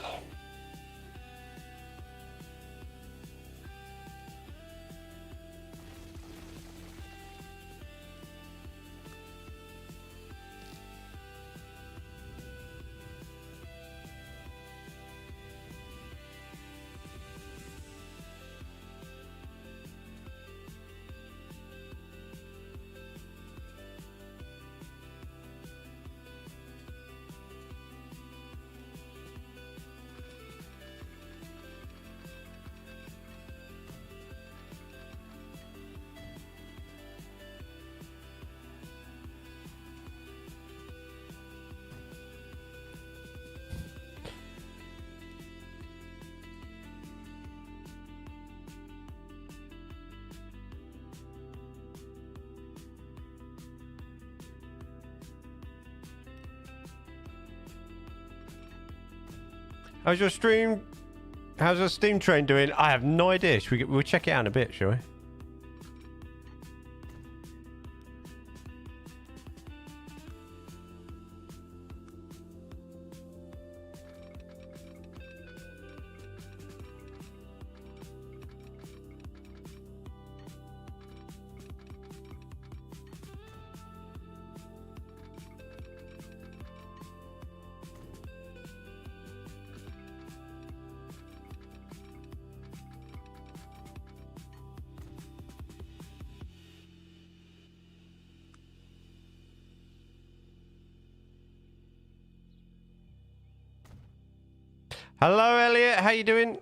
How's your stream? How's your Steam train doing? I have no idea. We'll check it out in a bit, shall we? Hello, Elliot. How you doing?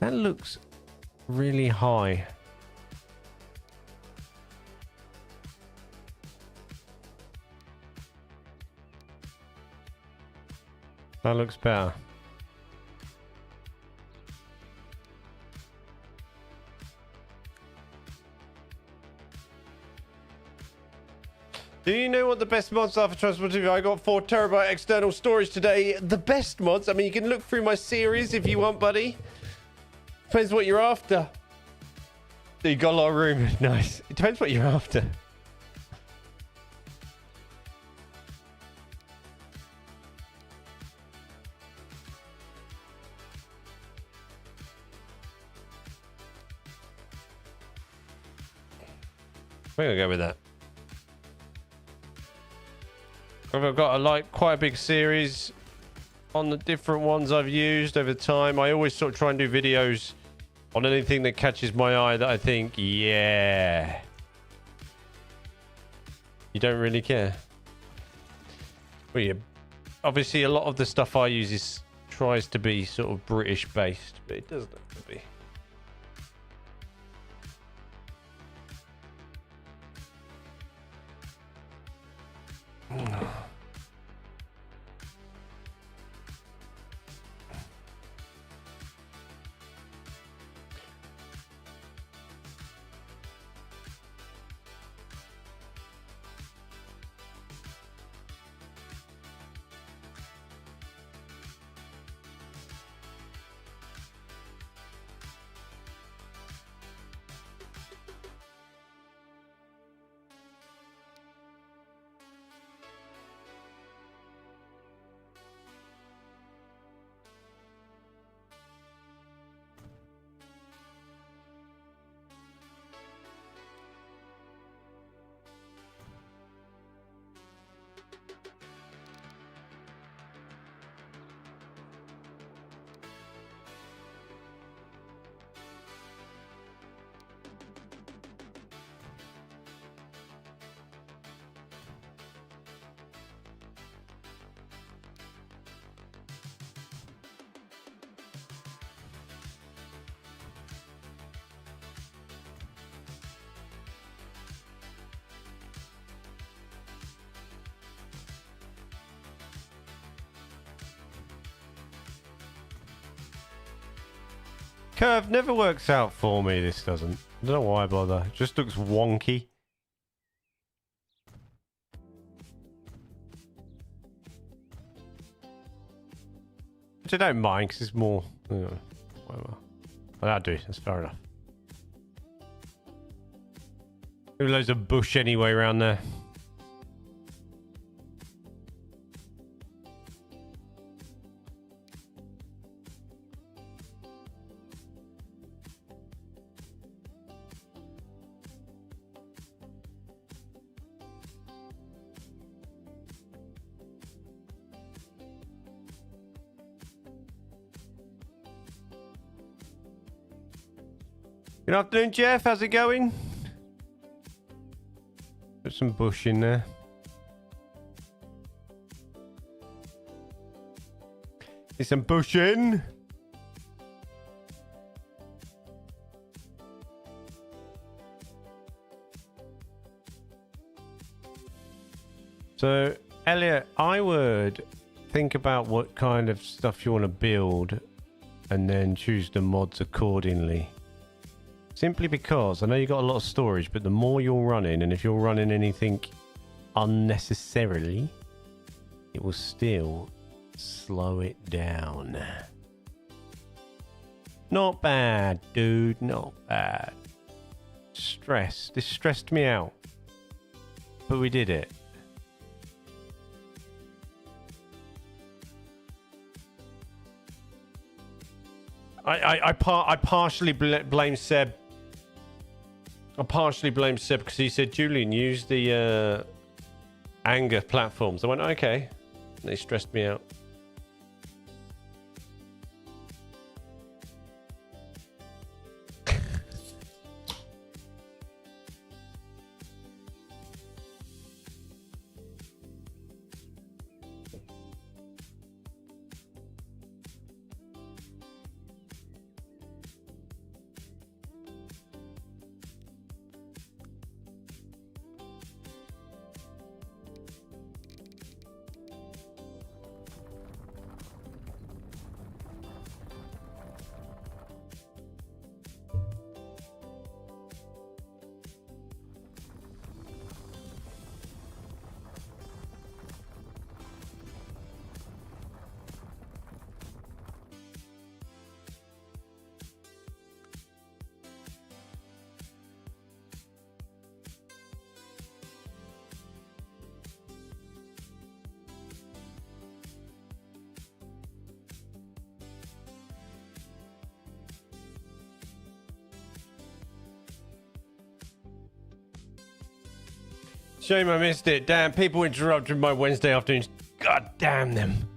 That looks really high. That looks better. Do you know what the best mods are for Transport TV? I got 4 terabyte external storage today. The best mods? I mean, you can look through my series if you want, buddy. Depends what you're after. You got a lot of room. Nice. It depends what you're after. We're gonna go with that. I've got quite a big series on the different ones I've used over time. I always sort of try and do videos on anything that catches my eye that I think, yeah. You don't really care. Well, yeah. Obviously, a lot of the stuff I use tries to be sort of British based, but it doesn't have to be. Curve never works out for me, this doesn't. I don't know why I bother. It just looks wonky. Which I don't mind, because it's more... whatever. Well, that'll do. That's fair enough. There's loads of bush anyway around there. Good afternoon, Jeff. How's it going? Put some bush in there. Get some bush in. So, Elliot, I would think about what kind of stuff you want to build and then choose the mods accordingly. Simply because I know you got a lot of storage, but the more you're running, and if you're running anything unnecessarily, it will still slow it down. Not bad, dude. Not bad. Stress. This stressed me out. But we did it. I partially blame Seb. I partially blame Seb because he said, Julian, use the anger platforms. I went, okay. And they stressed me out. Shame I missed it. Damn, people interrupted my Wednesday afternoons. God damn them.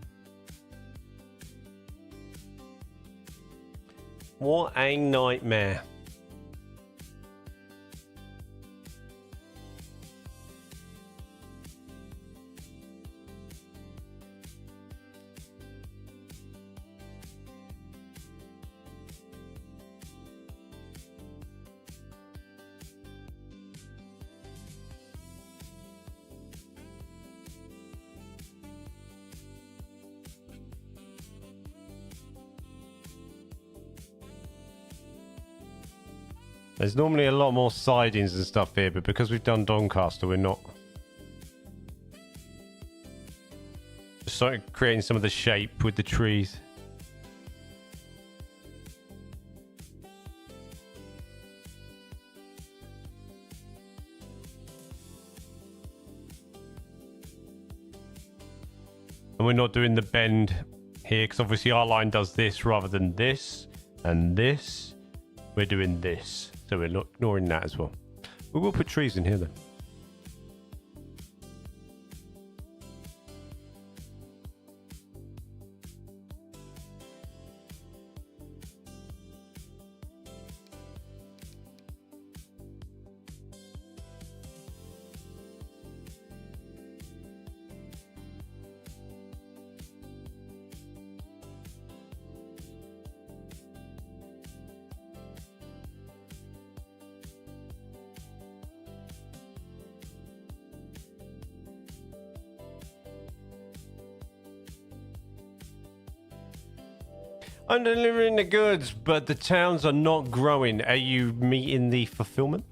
What a nightmare. There's normally a lot more sidings and stuff here, but because we've done Doncaster, we're not. Just started creating some of the shape with the trees. And we're not doing the bend here, because obviously our line does this rather than this and this. We're doing this. So we're not ignoring that as well. We will put trees in here then. I'm delivering the goods, but the towns are not growing. Are you meeting the fulfillment?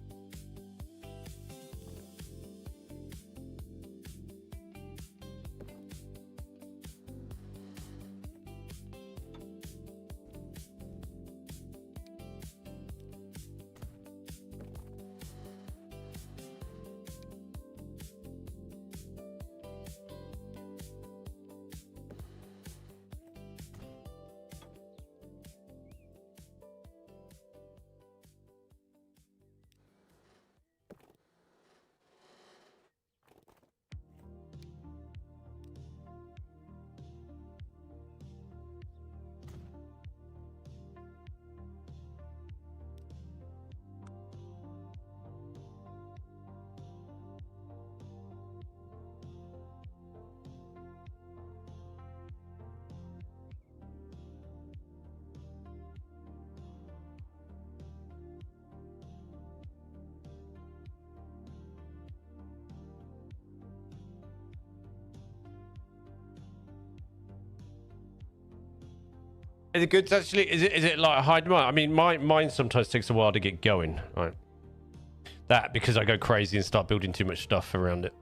Is it good actually? Is it like high demand? I mean, mine sometimes takes a while to get going. Right. That because I go crazy and start building too much stuff around it.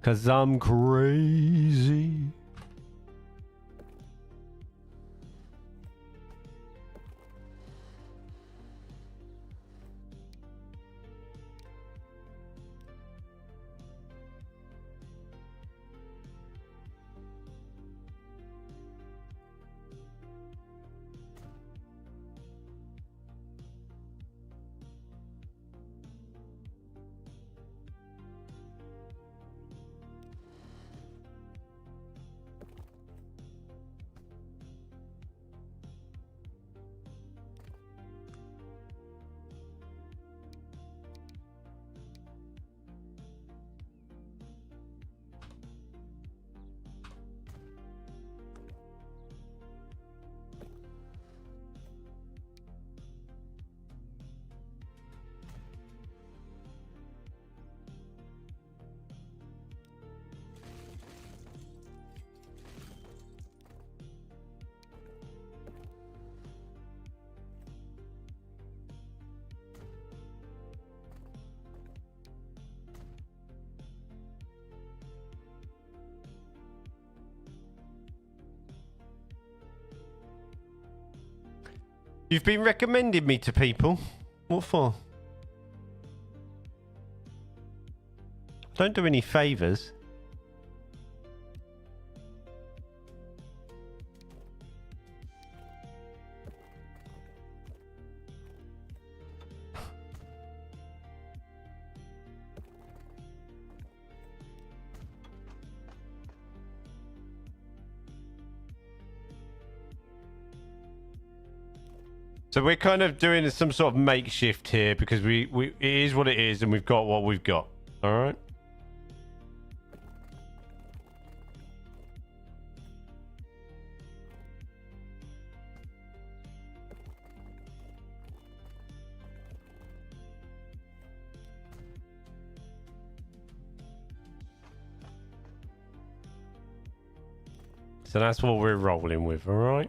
Cause I'm crazy. You've been recommending me to people. What for? Don't do any favours. So we're kind of doing some sort of makeshift here because it is what it is and we've got what we've got. All right. So that's what we're rolling with, all right?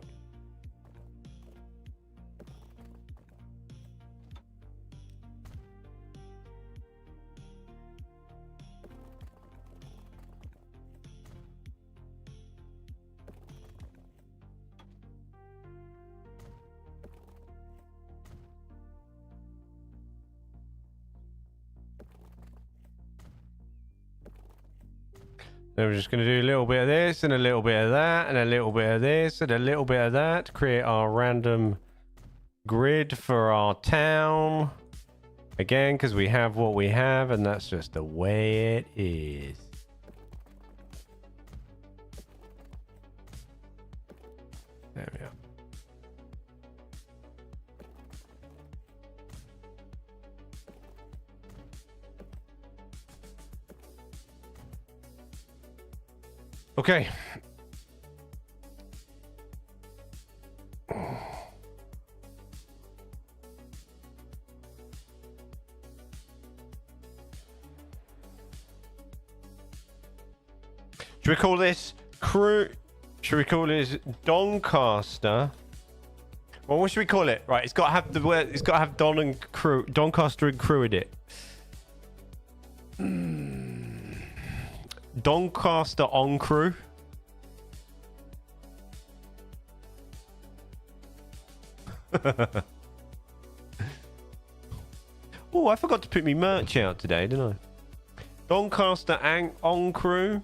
Then we're just going to do a little bit of this and a little bit of that and a little bit of this and a little bit of that to create our random grid for our town. Again, because we have what we have and that's just the way it is. There we are. Okay. Should we call this Crewe? Should we call this Doncaster? Well, what should we call it? Right, it's got to have the word. It's got to have Don and Crewe, Doncaster and Crewe in it. Doncaster on Crewe. Oh, I forgot to put me merch out today, didn't I? Doncaster on Crewe.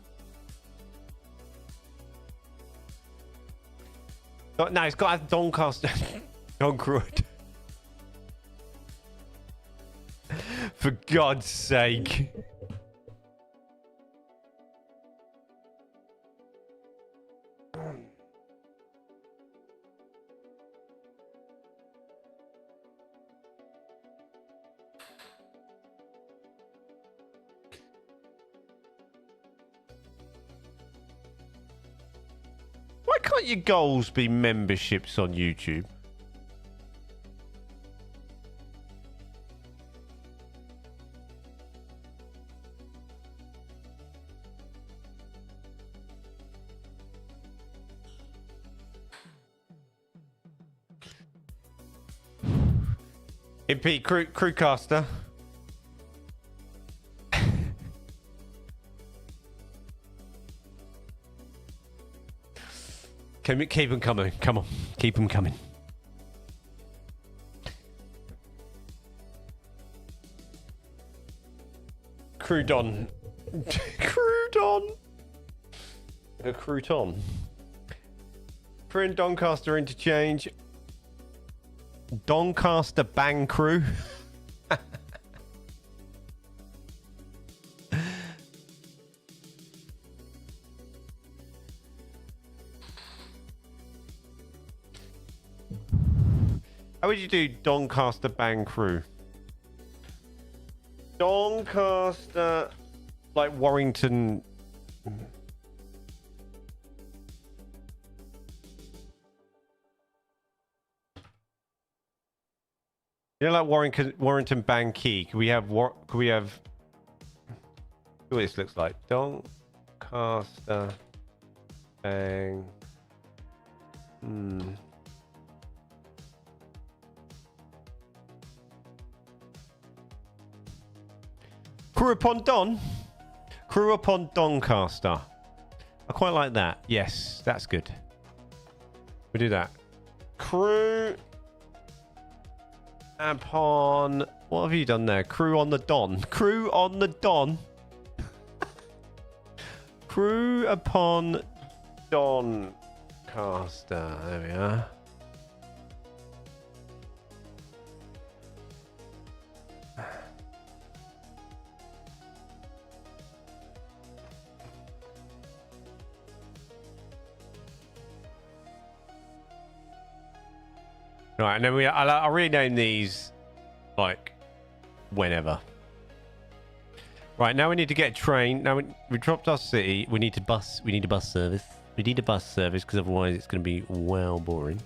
No, it's got to have Doncaster on Crewe. For God's sake. Why can't your goals be memberships on YouTube? MP Crewcaster. Keep them coming. Come on. Keep them coming. Crouton. Crouton. A crouton. Crewe and Doncaster interchange. Doncaster Bang Crewe. How would you do Doncaster Bang Crewe? Doncaster, like Warrington. You know, like Warrington Bang Key. Could we have see what this looks like? Doncaster Bang. Crewe upon Don. Crewe upon Doncaster. I quite like that. Yes, that's good. We do that. Crewe upon. What have you done there? Crewe on the Don. Crewe on the Don. Crewe upon Doncaster. There we are. Right, and then I'll rename these like whenever. Right, now we need to get a train. Now we dropped our city. We need a bus service. We need a bus service because otherwise it's going to be well boring.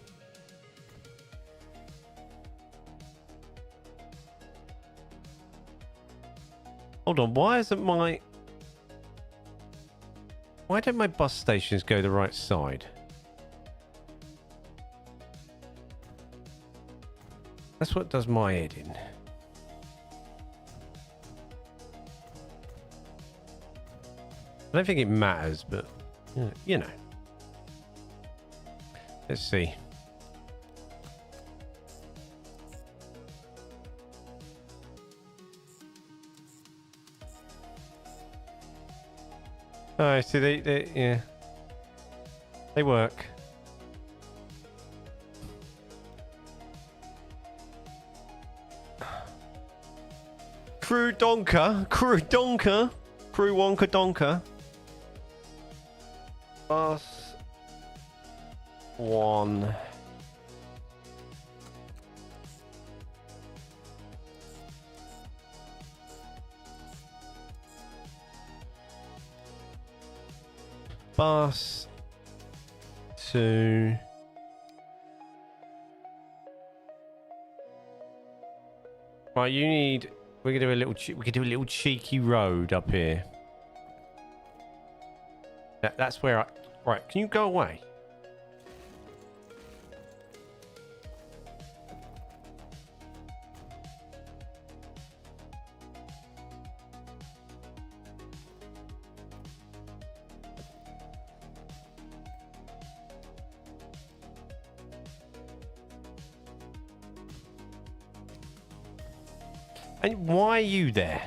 Hold on, why don't my bus stations go the right side? That's what does my head in. I don't think it matters, but you know. Let's see. Oh, see, they work. Crewe Wonka Donka. Bus 1. Bus 2. Right, you need. We could do a little cheeky road up here. That's where I. Right, can you go away? And why are you there?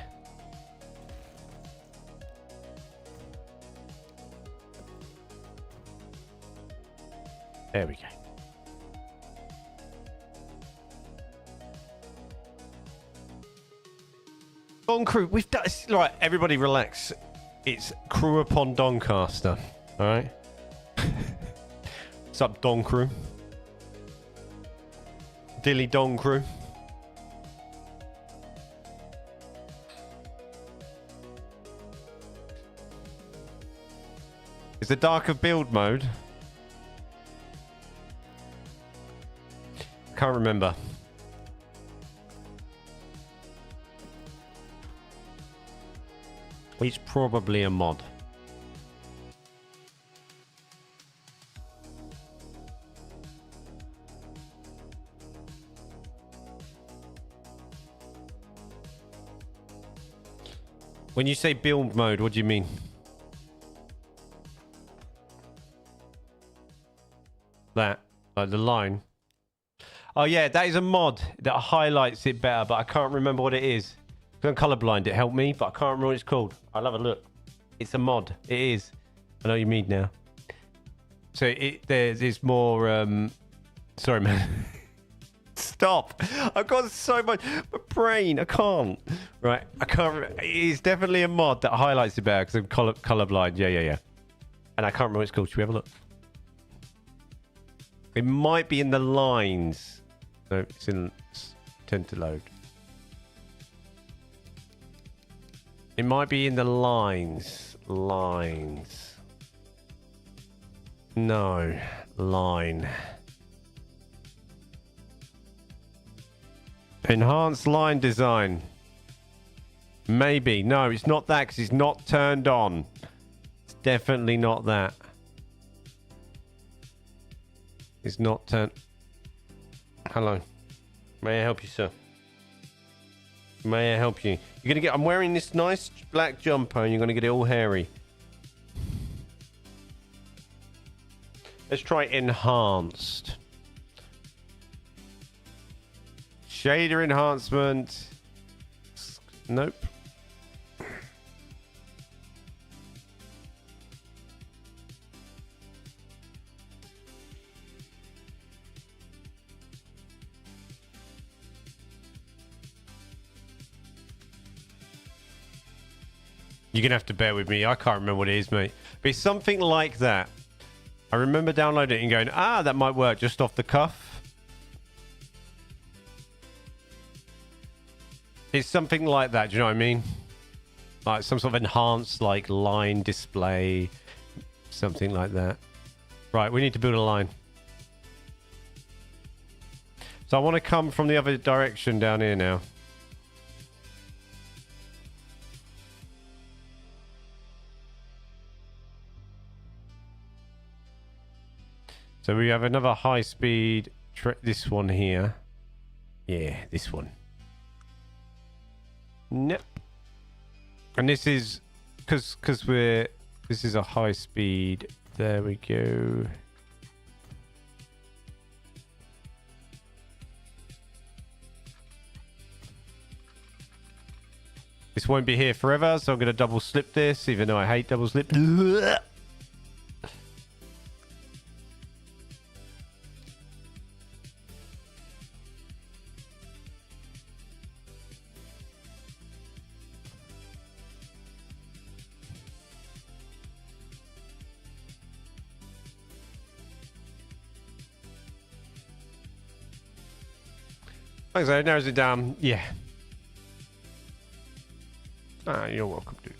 There we go. On Crewe, we've done. Right, everybody relax. It's Crewe upon Doncaster. All right. What's up, Don Crewe? Dilly Don Crewe. Is the darker build mode? Can't remember. It's probably a mod. When you say build mode, what do you mean? That, like the line. Oh yeah, that is a mod that highlights it better, but I can't remember what it is. I'm colorblind. It helped me, but I can't remember what it's called. I'll have a look. It's a mod. It is. I know what you mean now. So there's more. Sorry, man. Stop. I've got so much. My brain. I can't. Right. I can't. It's definitely a mod that highlights it better because I'm colorblind. Yeah. And I can't remember what it's called. Should we have a look? It might be in the lines. No, it's in. Tend to load. It might be in the lines. Lines. No. Line. Enhanced line design. Maybe. No, it's not that because it's not turned on. It's definitely not that. It's not turned. Hello. May I help you, sir? May I help you? You're gonna get. I'm wearing this nice black jumper, and you're gonna get it all hairy. Let's try enhanced. Shader enhancement. Nope. You're going to have to bear with me. I can't remember what it is, mate. But it's something like that. I remember downloading it and going, ah, that might work just off the cuff. It's something like that. Do you know what I mean? Like some sort of enhanced like line display. Something like that. Right, we need to build a line. So I want to come from the other direction down here now. So we have another high speed, this one here. Yeah, this one. Nope. And this is, because this is a high speed. There we go. This won't be here forever, so I'm going to double slip this, even though I hate double slip. Thanks, that narrows it down. Yeah. Ah, you're welcome, dude.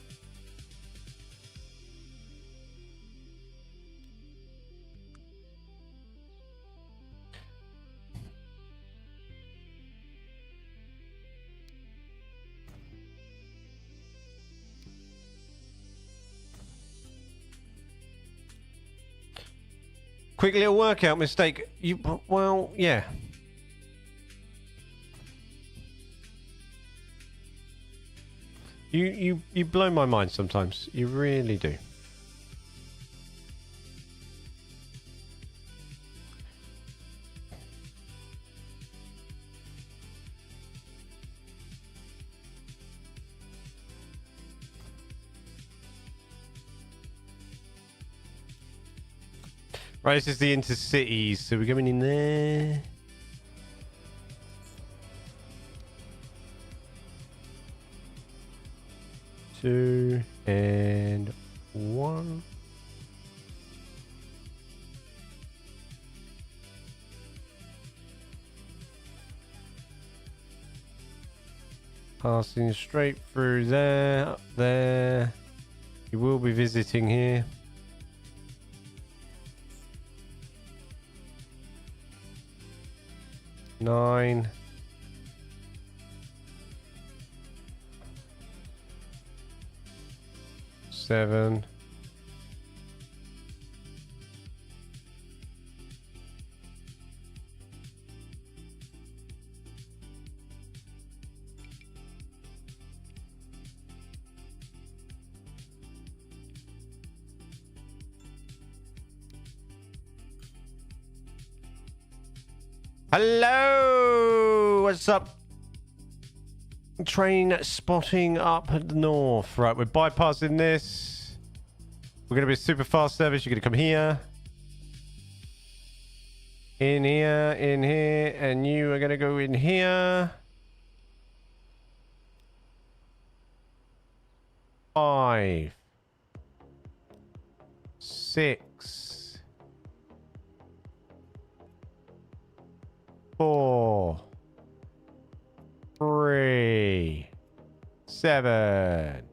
Quick little workout mistake. Well, yeah. You blow my mind sometimes. You really do. Right, this is the intercities, so we're going in there. Two and one. Passing straight through there, up there. You will be visiting here. Nine. Seven. Hello, what's up? Train spotting up at the north. Right, we're bypassing this. We're going to be a super fast service. You're going to come here. In here, and you are going to go in here. 5, 6, 4, 3, 7.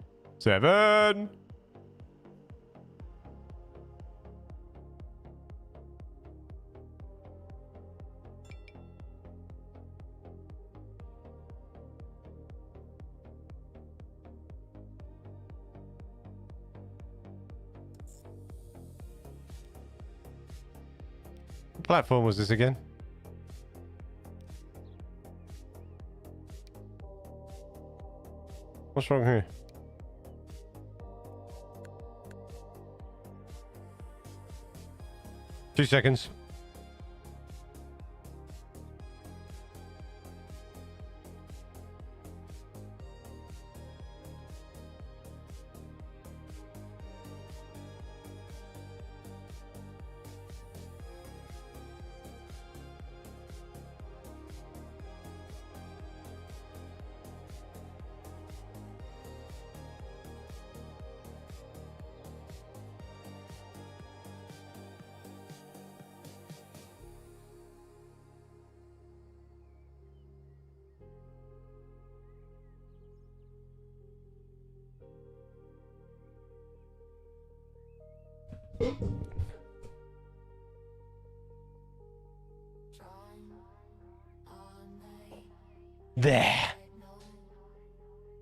What platform was this again? What's wrong here? Two seconds. There.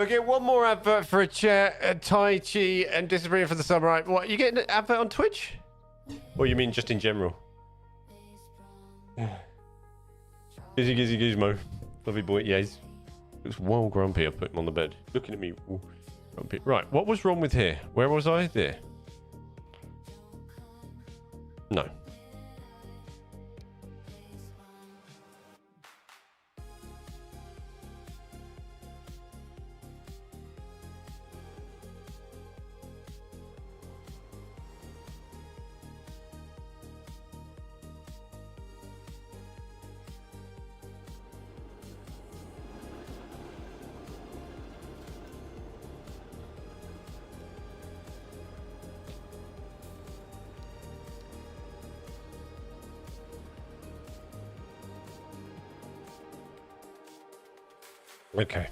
Okay, one more advert for a chair, Tai Chi, and disappearing for the summer. Right, what, you getting an advert on Twitch? Or you mean just in general? Gizzy Gizmo. Lovely boy, yes. Looks well grumpy. I put him on the bed. Looking at me. Ooh, grumpy. Right, what was wrong with here? Where was I? There. No. Okay.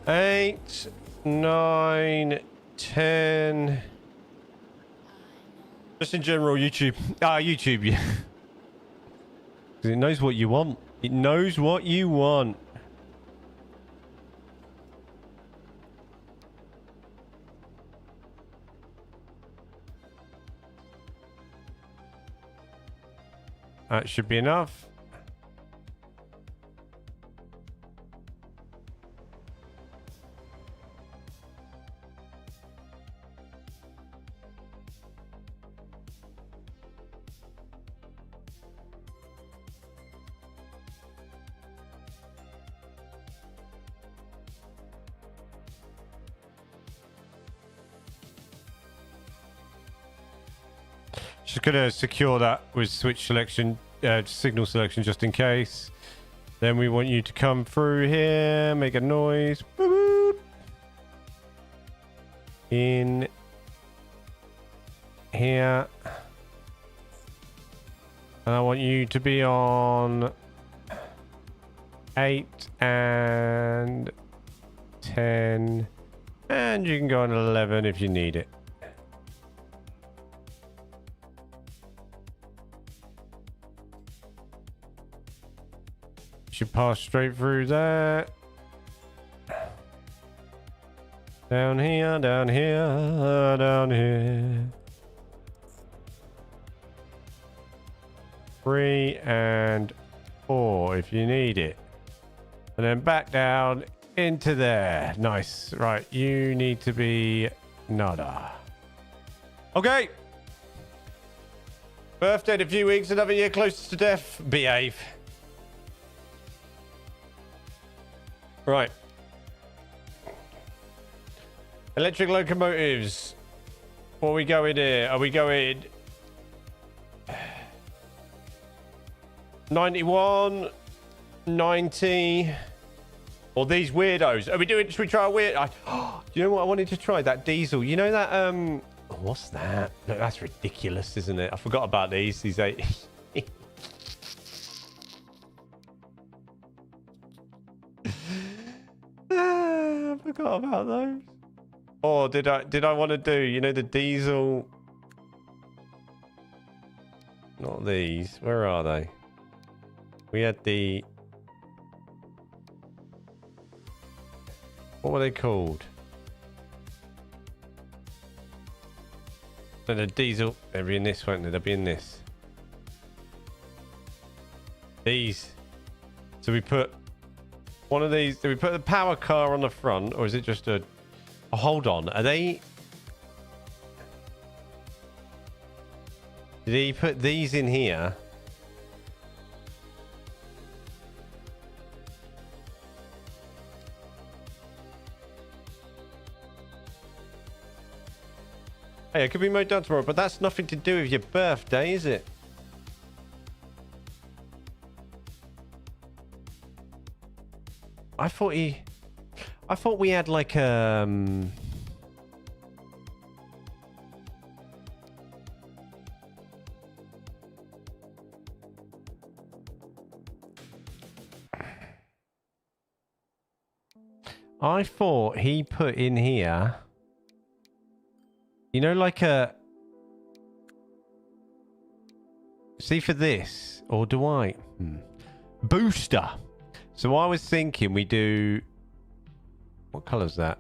Eight, 9, 10. Just in general, YouTube. YouTube, yeah. 'Cause it knows what you want. It knows what you want. That should be enough. Just gonna secure that with switch selection, signal selection, just in case. Then we want you to come through here, make a noise. Boop, boop. In here. And I want you to be on 8 and 10. And you can go on 11 if you need it. Should pass straight through that. Down here, down here, down here. 3 and 4 if you need it. And then back down into there. Nice. Right, you need to be nada. Okay. Birthday in a few weeks, another year closer to death. Behave. Right. Electric locomotives. What are we going here? Are we going 91, 90, or these weirdos? Are we doing? Should we try a weird? Do you know what I wanted to try? That diesel. You know that what's that? No, that's ridiculous, isn't it? I forgot about these. These 8. I forgot about those. Or did I want to do, you know, the diesel? Not these. Where are they? We had the, what were they called? No, the diesel. They'll be in this, won't they? They'll be in this. These. So we put one of these. Do we put the power car on the front, or is it just a? Oh, hold on. Are they? Did he put these in here? Hey, it could be mowed down tomorrow, but that's nothing to do with your birthday, is it? I thought we had like I thought he put in here, you know, like a... See for this, or do I? Booster. So I was thinking we do... What colour's that?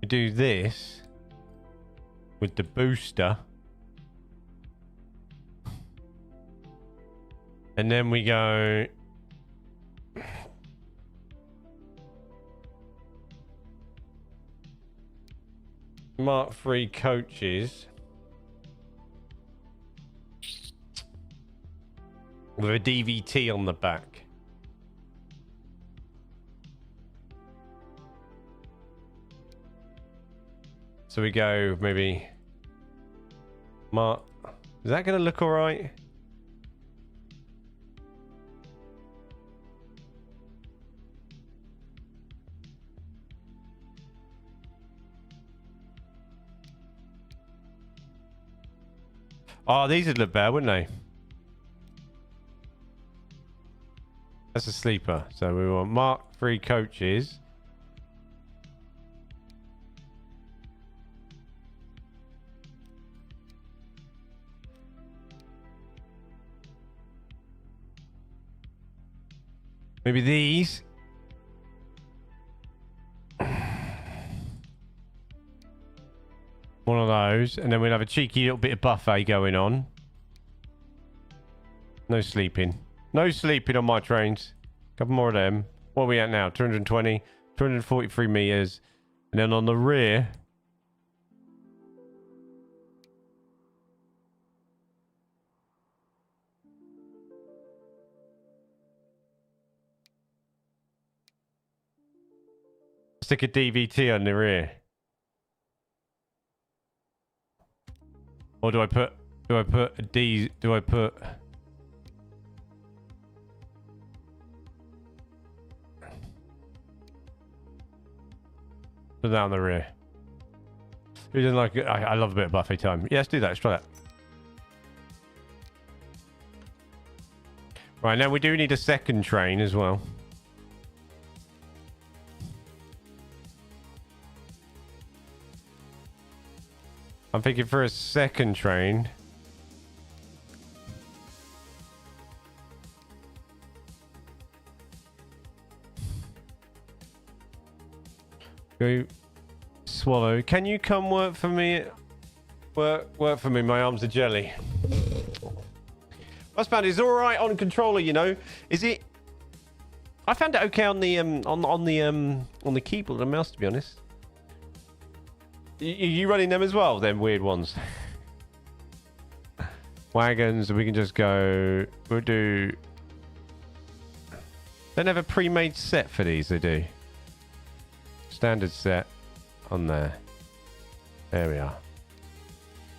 We do this with the booster. And then we go... Mark III coaches. With a DVT on the back. So we go maybe... Mark... Is that going to look alright? Oh, these would look better, wouldn't they? That's a sleeper. So we want Mark III coaches. Maybe these. One of those. And then we'll have a cheeky little bit of buffet going on. No sleeping. No sleeping on my trains. Couple more of them. What are we at now? 220. 243 meters. And then on the rear... Stick a DVT on the rear. Or do I put a D, do I put... Put that on the rear. Who doesn't like it? I love a bit of buffet time. Yeah, let's do that. Let's try that. Right, now we do need a second train as well. I'm thinking for a second train. Go swallow. Can you come work for me? Work for me. My arms are jelly. I found it's all right on controller. You know, is it? I found it okay on the on the keyboard and mouse. To be honest. You running them as well? Them weird ones. Wagons. We can just go. We'll do. Don't have a pre-made set for these. They do. Standard set on there. There we are.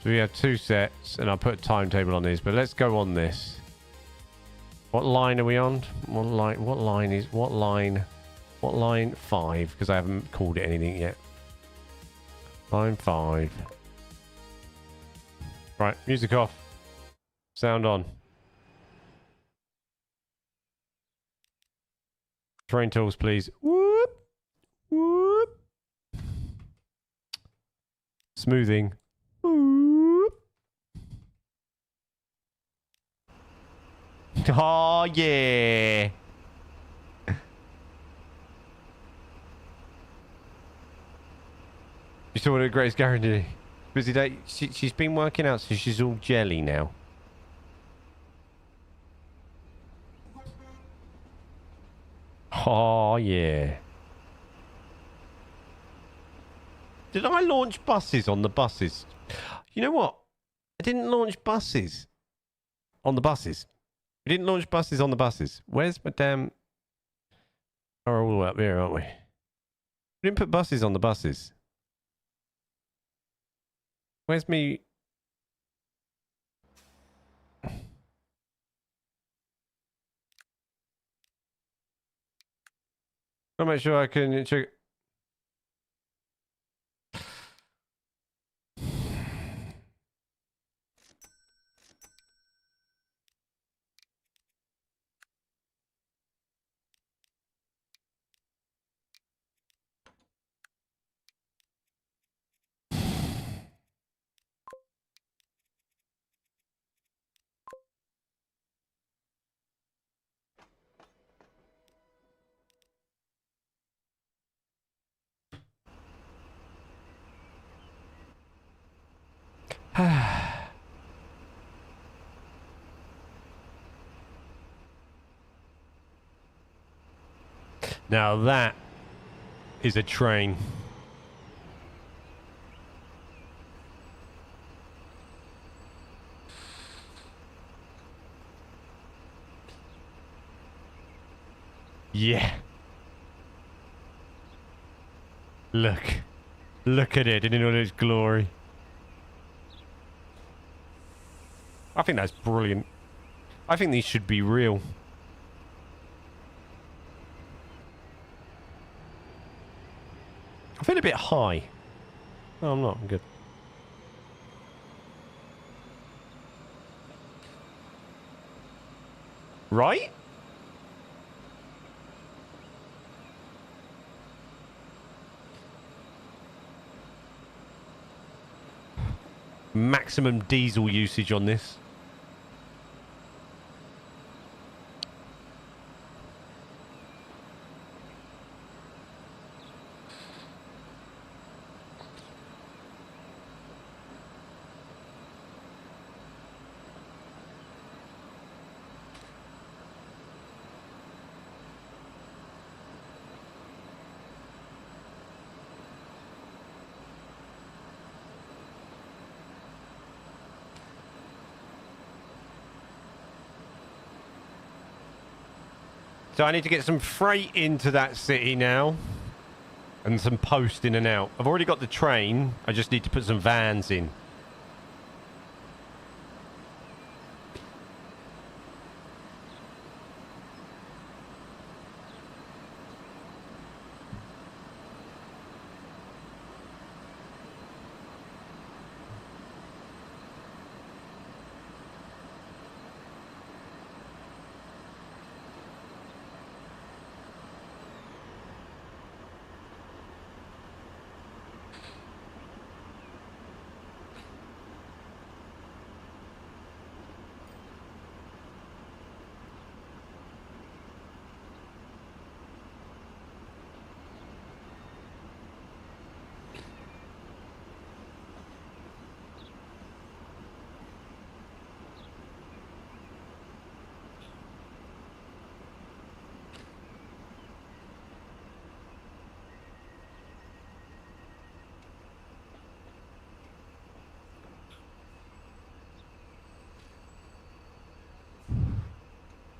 So we have 2 sets, and I'll put a timetable on these. But let's go on this. What line are we on? What line? What line is? What line? What line? 5, because I haven't called it anything yet. Line 5. Right, music off. Sound on. Train tools, please. Whoop. Whoop. Smoothing. Whoop. Oh, yeah. You saw what a Grace guarantee. Busy day. She's been working out, so she's all jelly now. Oh, yeah. Did I launch buses on the buses? You know what? I didn't launch buses on the buses. We didn't launch buses on the buses. Where's my damn... Oh, we're all the way up here, aren't we? We didn't put buses on the buses. Where's me? I'll make sure I can check. Now that is a train. Yeah. Look at it in all its glory. I think that's brilliant. I think these should be real. I feel a bit high. No, I'm not. I'm good. Right? Maximum diesel usage on this. So I need to get some freight into that city now. And some post in and out. I've already got the train. I just need to put some vans in.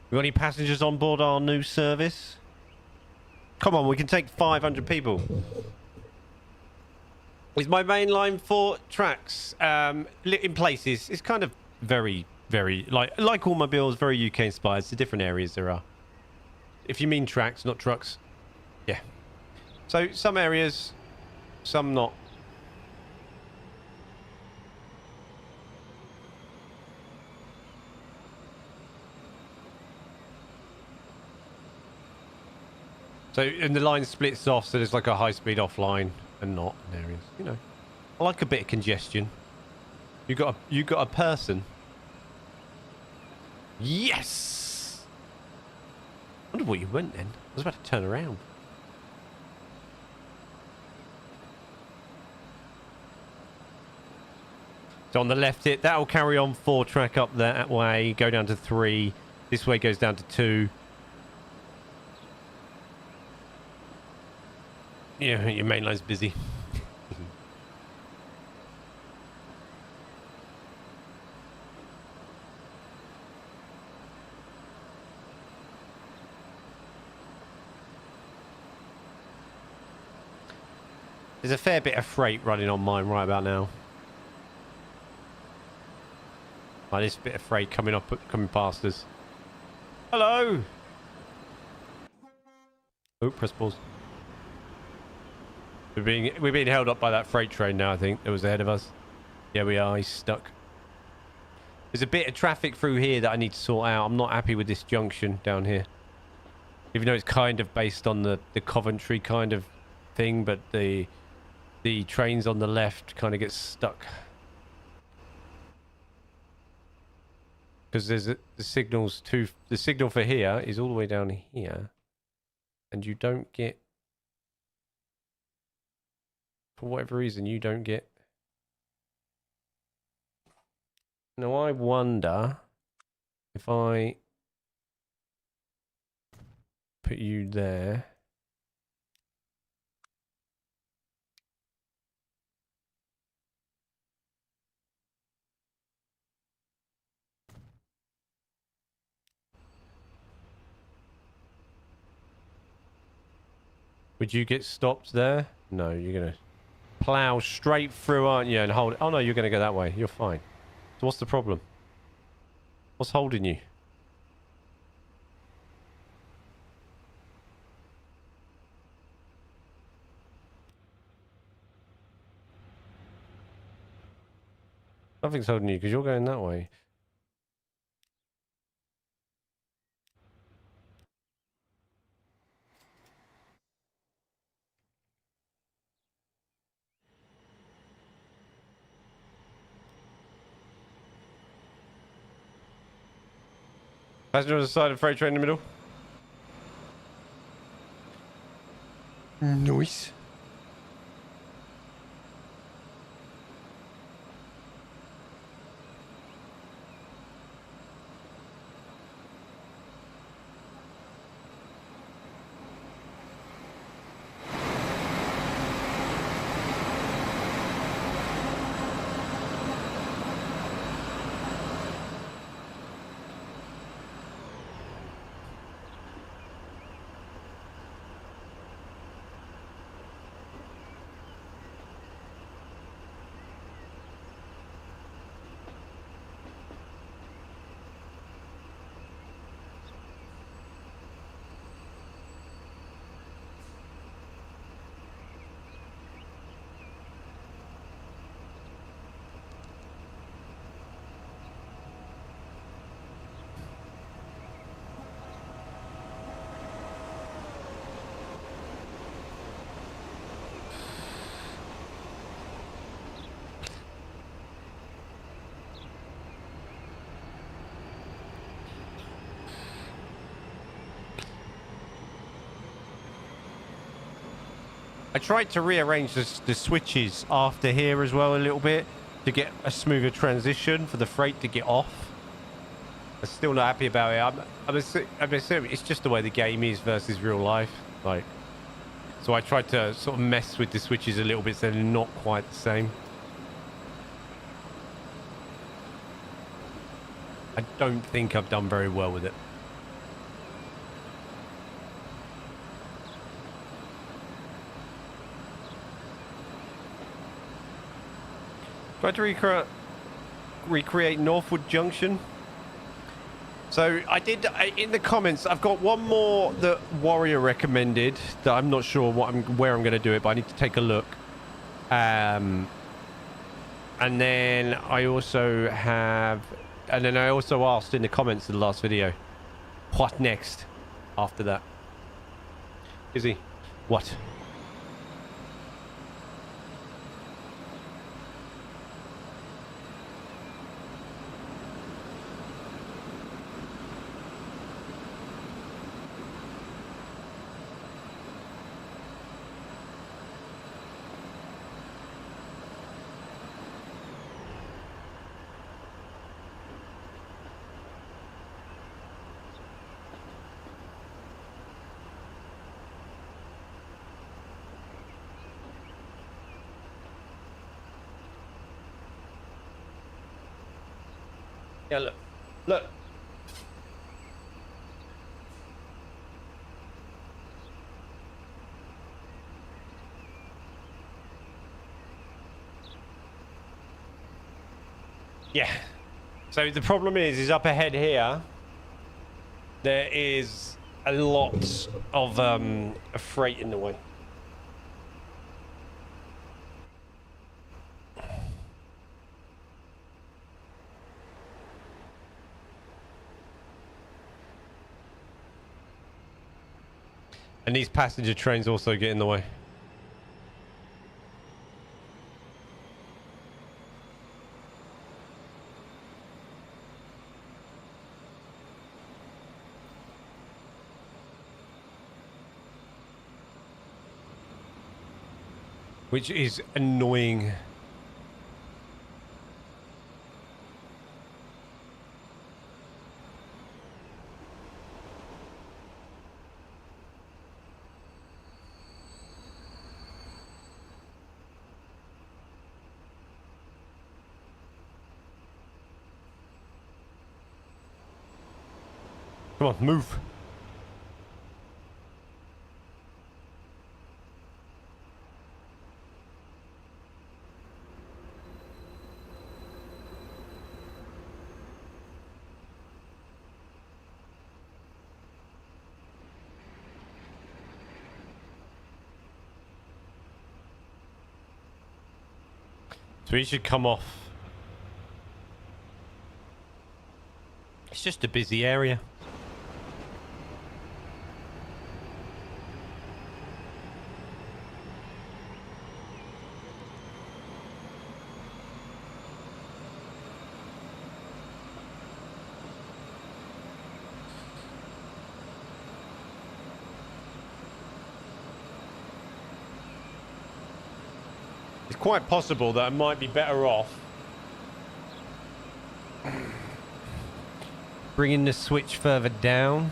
We got any passengers on board our new service? Come on, we can take 500 people. Is my main line 4 tracks lit in places? It's kind of very, very like automobiles, very UK inspired. The different areas there are. If you mean tracks, not trucks. Yeah. So some areas, some not. So, and the line splits off, so there's like a high-speed offline and not in areas. You know, I like a bit of congestion. You got a person. Yes. I wonder where you went then. I was about to turn around. So on the left, that'll carry on 4 track up that way, go down to 3. This way goes down to 2. Yeah, your main line's busy. There's a fair bit of freight running on mine right about now. Like this bit of freight coming past us. Hello. Oh, press pause. We're being held up by that freight train now, I think, that was ahead of us. Yeah, we are. He's stuck. There's a bit of traffic through here that I need to sort out. I'm not happy with this junction down here. Even though it's kind of based on the Coventry kind of thing, but the trains on the left kind of get stuck. Because there's the signal for here is all the way down here. And you don't get... For whatever reason, you don't get Now I wonder if I put you there. Would you get stopped there? No, you're going to plow straight through, aren't you? And hold it. Oh, no, you're going to go that way. You're fine. So what's the problem? What's holding you? Nothing's holding you because you're going that way. Passenger on the side of the freight train in the middle. Nice. I tried to rearrange the switches after here as well a little bit to get a smoother transition for the freight to get off. I'm still not happy about it. I'm assuming it's just the way the game is versus real life. Like, so I tried to sort of mess with the switches a little bit so they're not quite the same. I don't think I've done very well with it. Tried to recreate Northwood Junction. So I did in the comments. I've got one more that Warrior recommended that I'm not sure where I'm going to do it, but I need to take a look. And then I also asked in the comments of the last video, what next after that? Izzy, what? Yeah, look. Look. Yeah. So the problem is up ahead here, there is a lot of freight in the way. And these passenger trains also get in the way. Which is annoying. Come on, move. So he should come off. It's just a busy area. It's quite possible that I might be better off bringing the switch further down.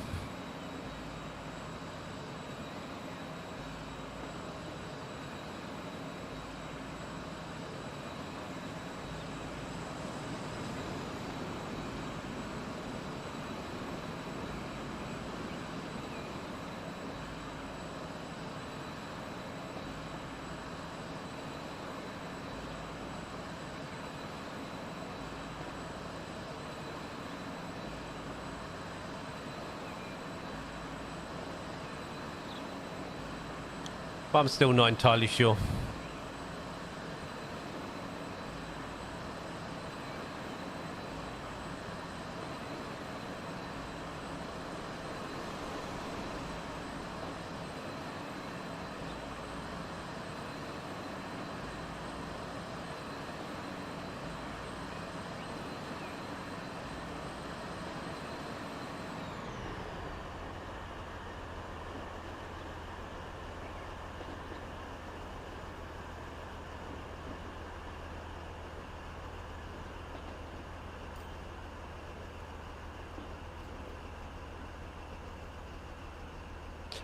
But I'm still not entirely sure.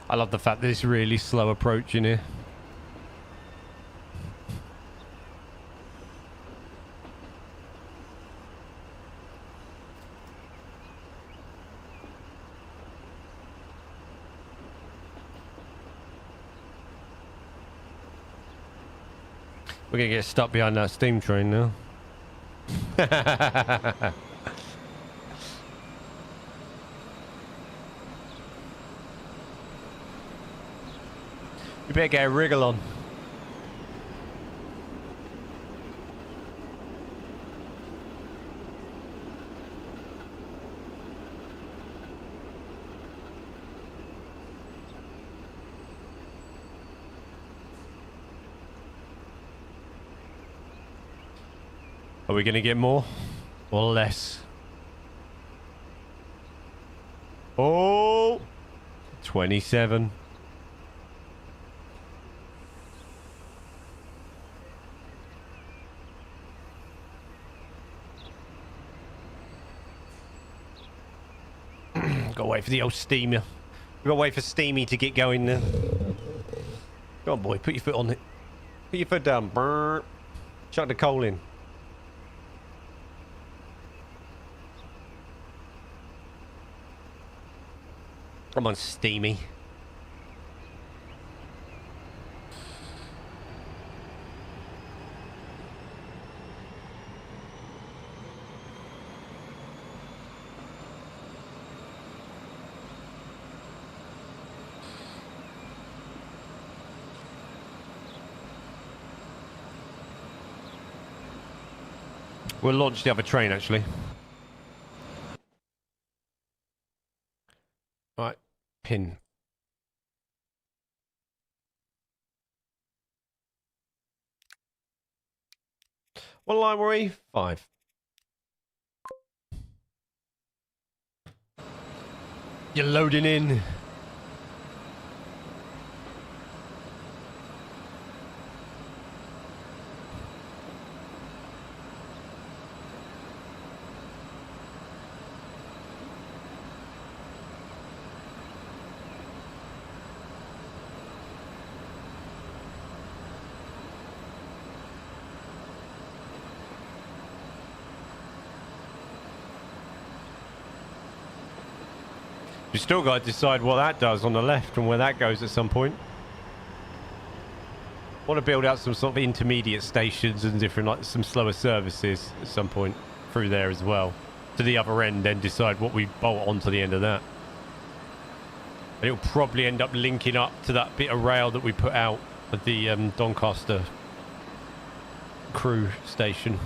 I love the fact that it's really slow approaching here. We're gonna get stuck behind that steam train now. You better get a wriggle on. Are we going to get more or less? Oh, 27. Gotta wait for the old steamer. We've got to wait for Steamy to get going now. Go on, boy. Put your foot on it. Put your foot down. Brr. Chuck the coal in. Come on, Steamy. We'll launch the other train, actually. Right, pin. What line were we? 5. You're loading in. You still got to decide what that does on the left and where that goes at some point. Want to build out some sort of intermediate stations and different, like some slower services at some point through there as well. To the other end, then decide what we bolt onto the end of that. And it'll probably end up linking up to that bit of rail that we put out at the Doncaster Crewe station.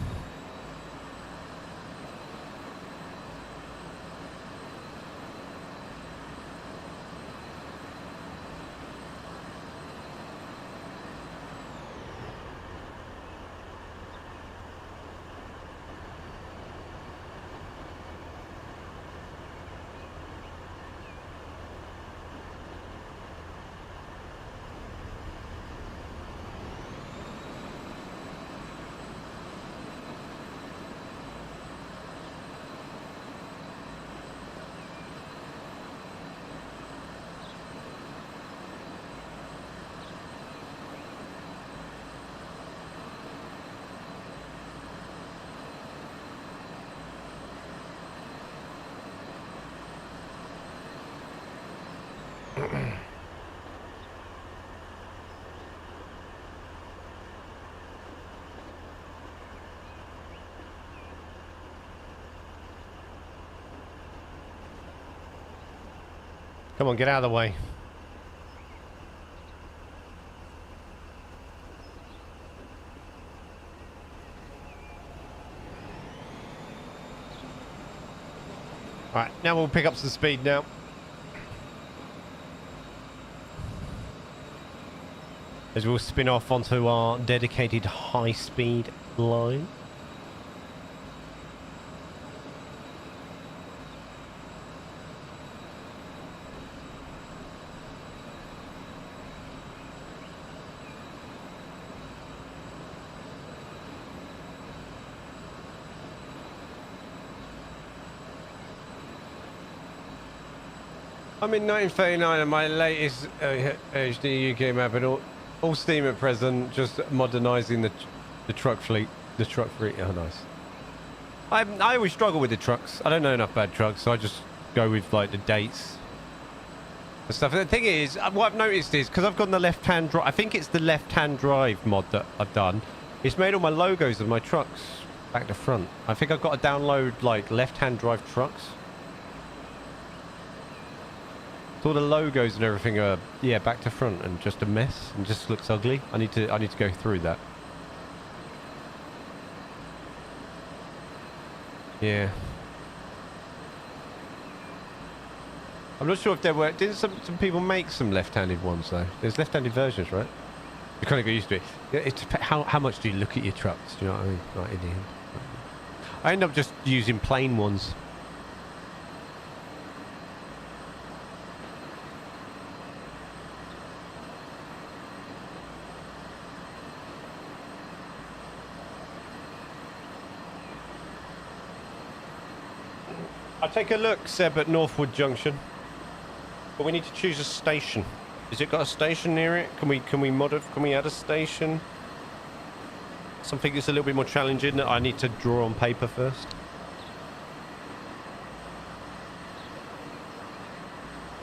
Come on, get out of the way. Alright, now we'll pick up some speed now. As we'll spin off onto our dedicated high-speed line. I'm in 1939 and my latest HD UK map and all steam at present, just modernising the truck fleet. The truck fleet, oh nice. I always struggle with the trucks. I don't know enough about trucks, so I just go with like the dates and stuff. The thing is, what I've noticed is, because I've got the left-hand drive, I think it's the left-hand drive mod that I've done. It's made all my logos of my trucks back to front. I think I've got to download like left-hand drive trucks. So all the logos and everything are, yeah, back to front and just a mess and just looks ugly. I need to go through that. Yeah. I'm not sure if there were, didn't some people make some left-handed ones though? There's left-handed versions, right? You kind of get used to it. It's how much do you look at your trucks? Do you know what I mean? Right in the end. I end up just using plain ones. I'll take a look, Seb, at Northwood Junction. But we need to choose a station. Has it got a station near it? Can we add a station? Something that's a little bit more challenging that I need to draw on paper first.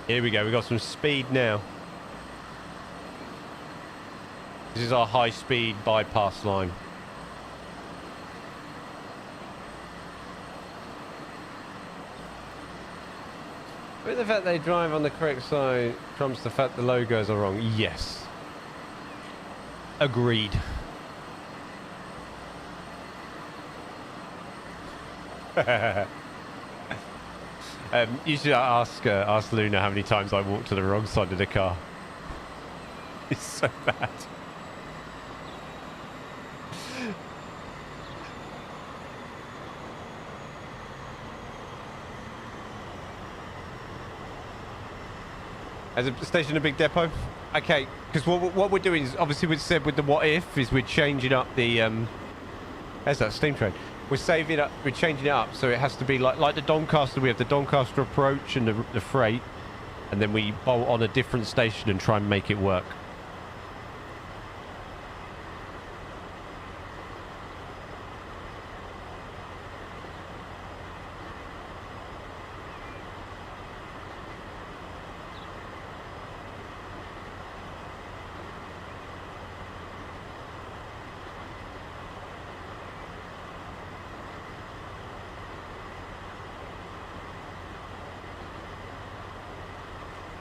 Here we go, we've got some speed now. This is our high-speed bypass line. With the fact they drive on the correct side trumps the fact the logos are wrong. Yes. Agreed. You should ask Luna how many times I walked to the wrong side of the car. It's so bad. As a station, a big depot? Okay, because what we're doing is, obviously we said with the what if, is we're changing up the, there's that steam train. We're changing it up, so it has to be like the Doncaster, we have the Doncaster approach and the freight, and then we bolt on a different station and try and make it work.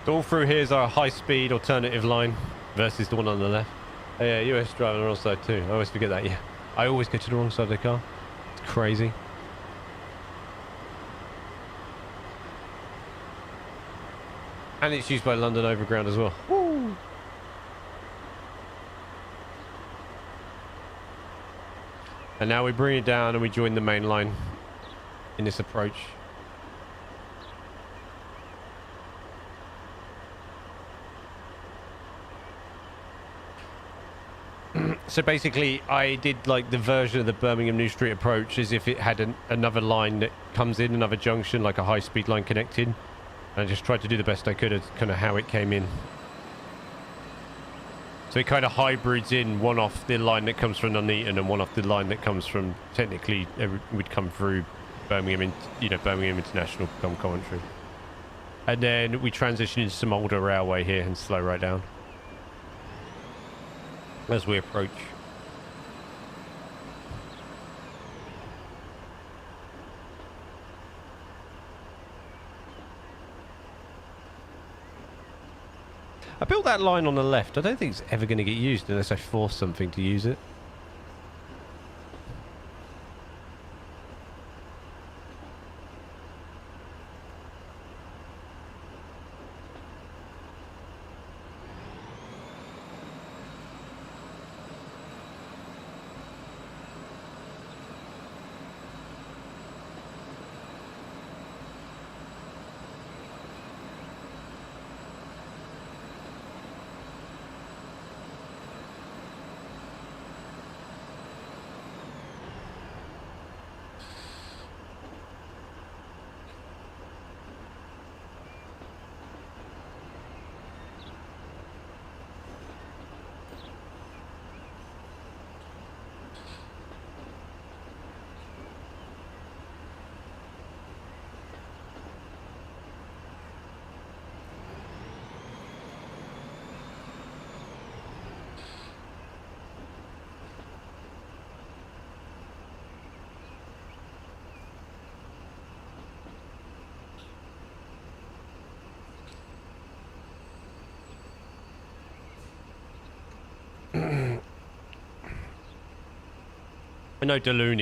So all through here is our high-speed alternative line versus the one on the left. Oh, yeah, US driving on the wrong side too. I always forget that, yeah. I always go to the wrong side of the car. It's crazy. And it's used by London Overground as well. Woo! And now we bring it down and we join the main line in this approach. So basically, I did like the version of the Birmingham New Street approach as if it had another line that comes in, another junction, like a high-speed line connected. And I just tried to do the best I could at kind of how it came in. So it kind of hybrids in one off the line that comes from Nuneaton and one off the line that comes from, technically, would come through Birmingham, Birmingham International, come Coventry. And then we transition into some older railway here and slow right down as we approach. I built that line on the left. I don't think it's ever going to get used unless I force something to use it. I know Daloon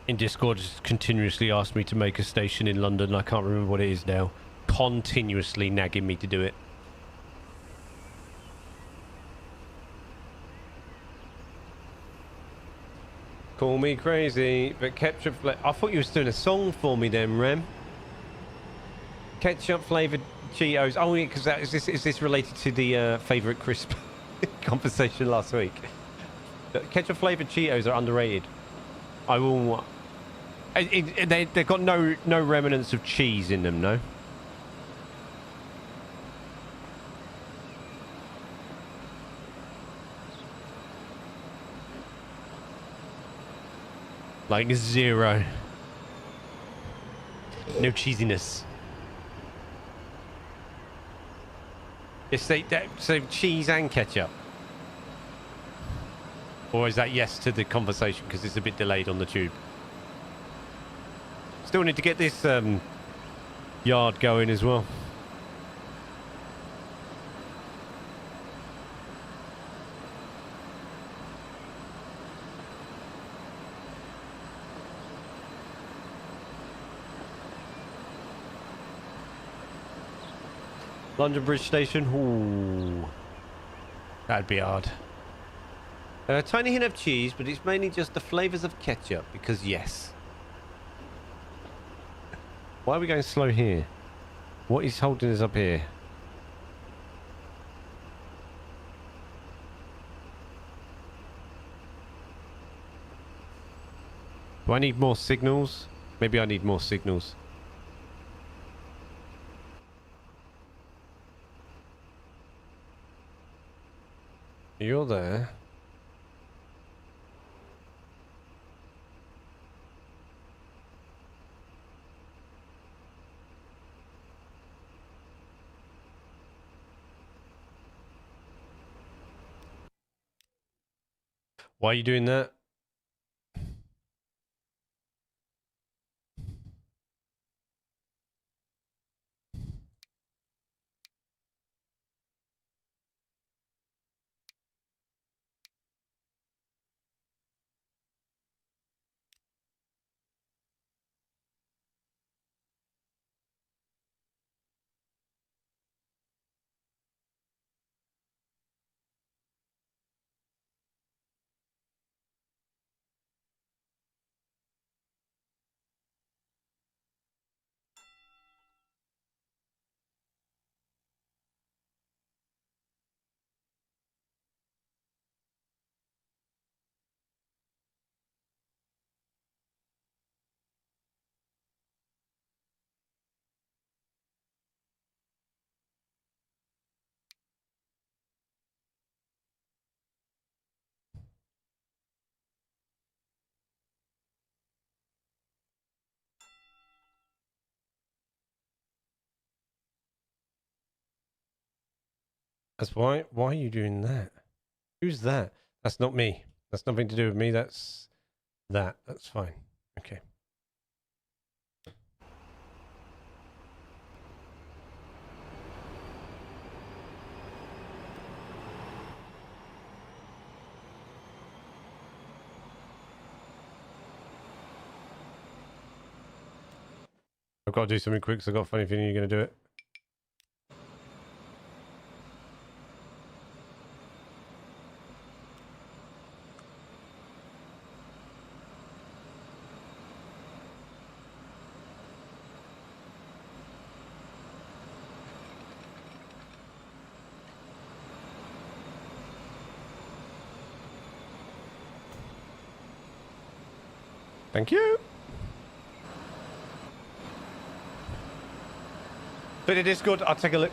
in Discord has continuously asked me to make a station in London. I can't remember what it is now. Continuously nagging me to do it. Call me crazy, but ketchup I thought you was doing a song for me then, Rem. Ketchup flavoured Cheetos. Oh, yeah, because is this related to the favourite crisp conversation last week? Ketchup flavoured Cheetos are underrated. I will... they've got no remnants of cheese in them, no? Like zero. No cheesiness. So cheese and ketchup? Or is that yes to the conversation because it's a bit delayed on the tube? Still need to get this yard going as well. London Bridge Station. Ooh. That'd be hard. A tiny hint of cheese, but it's mainly just the flavours of ketchup, because yes. Why are we going slow here? What is holding us up here? Do I need more signals? Maybe I need more signals. You're there. Why are you doing that? That's why. Why are you doing that? Who's that? That's not me. That's nothing to do with me. That's that. That's fine. Okay. I've got to do something quick, so I've got a funny feeling you're going to do it. Thank you. Bit of Discord, I'll take a look.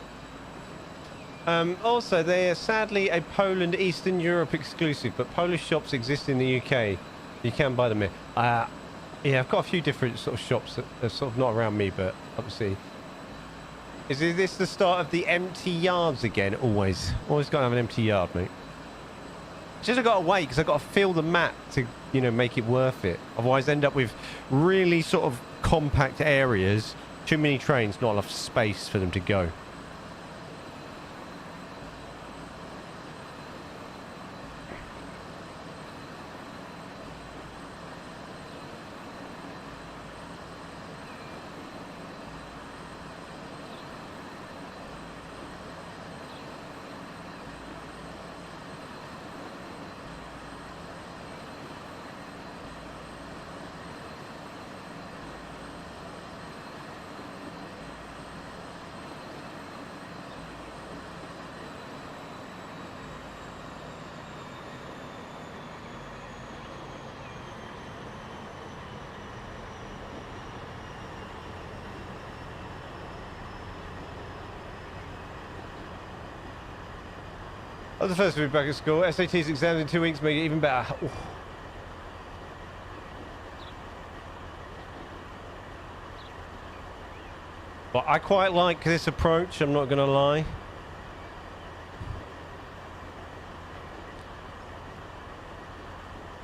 Also, they are sadly a Poland, Eastern Europe exclusive, but Polish shops exist in the UK. You can buy them here. Yeah, I've got a few different sort of shops that are sort of not around me, but obviously. Is this the start of the empty yards again? Always. Always got to have an empty yard, mate. Just got to wait, because I've got to fill the map to, you know, make it worth it. Otherwise, end up with really sort of compact areas, too many trains, not enough space for them to go. Oh, the first week back at school. SATs exams in 2 weeks make it even better. Oof. But I quite like this approach, I'm not going to lie.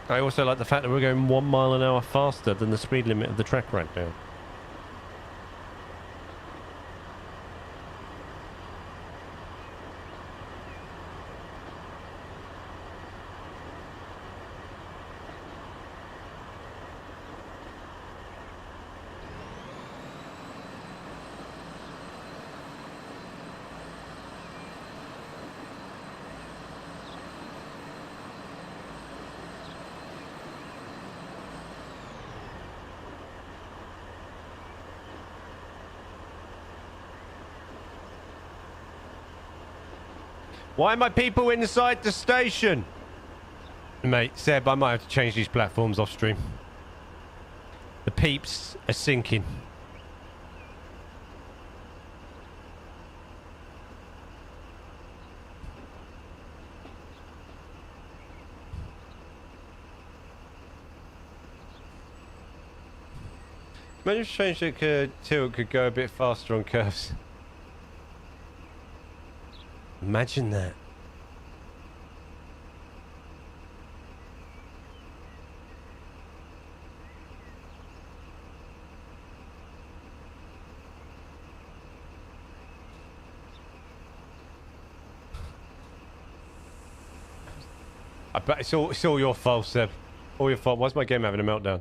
I also like the fact that we're going 1 mile an hour faster than the speed limit of the track right now. Why are my people inside the station? Mate, Seb, I might have to change these platforms off stream. The peeps are sinking. Imagine if change it could go a bit faster on curves. Imagine that. I bet it's all your fault, Seb. All your fault. Why's my game having a meltdown?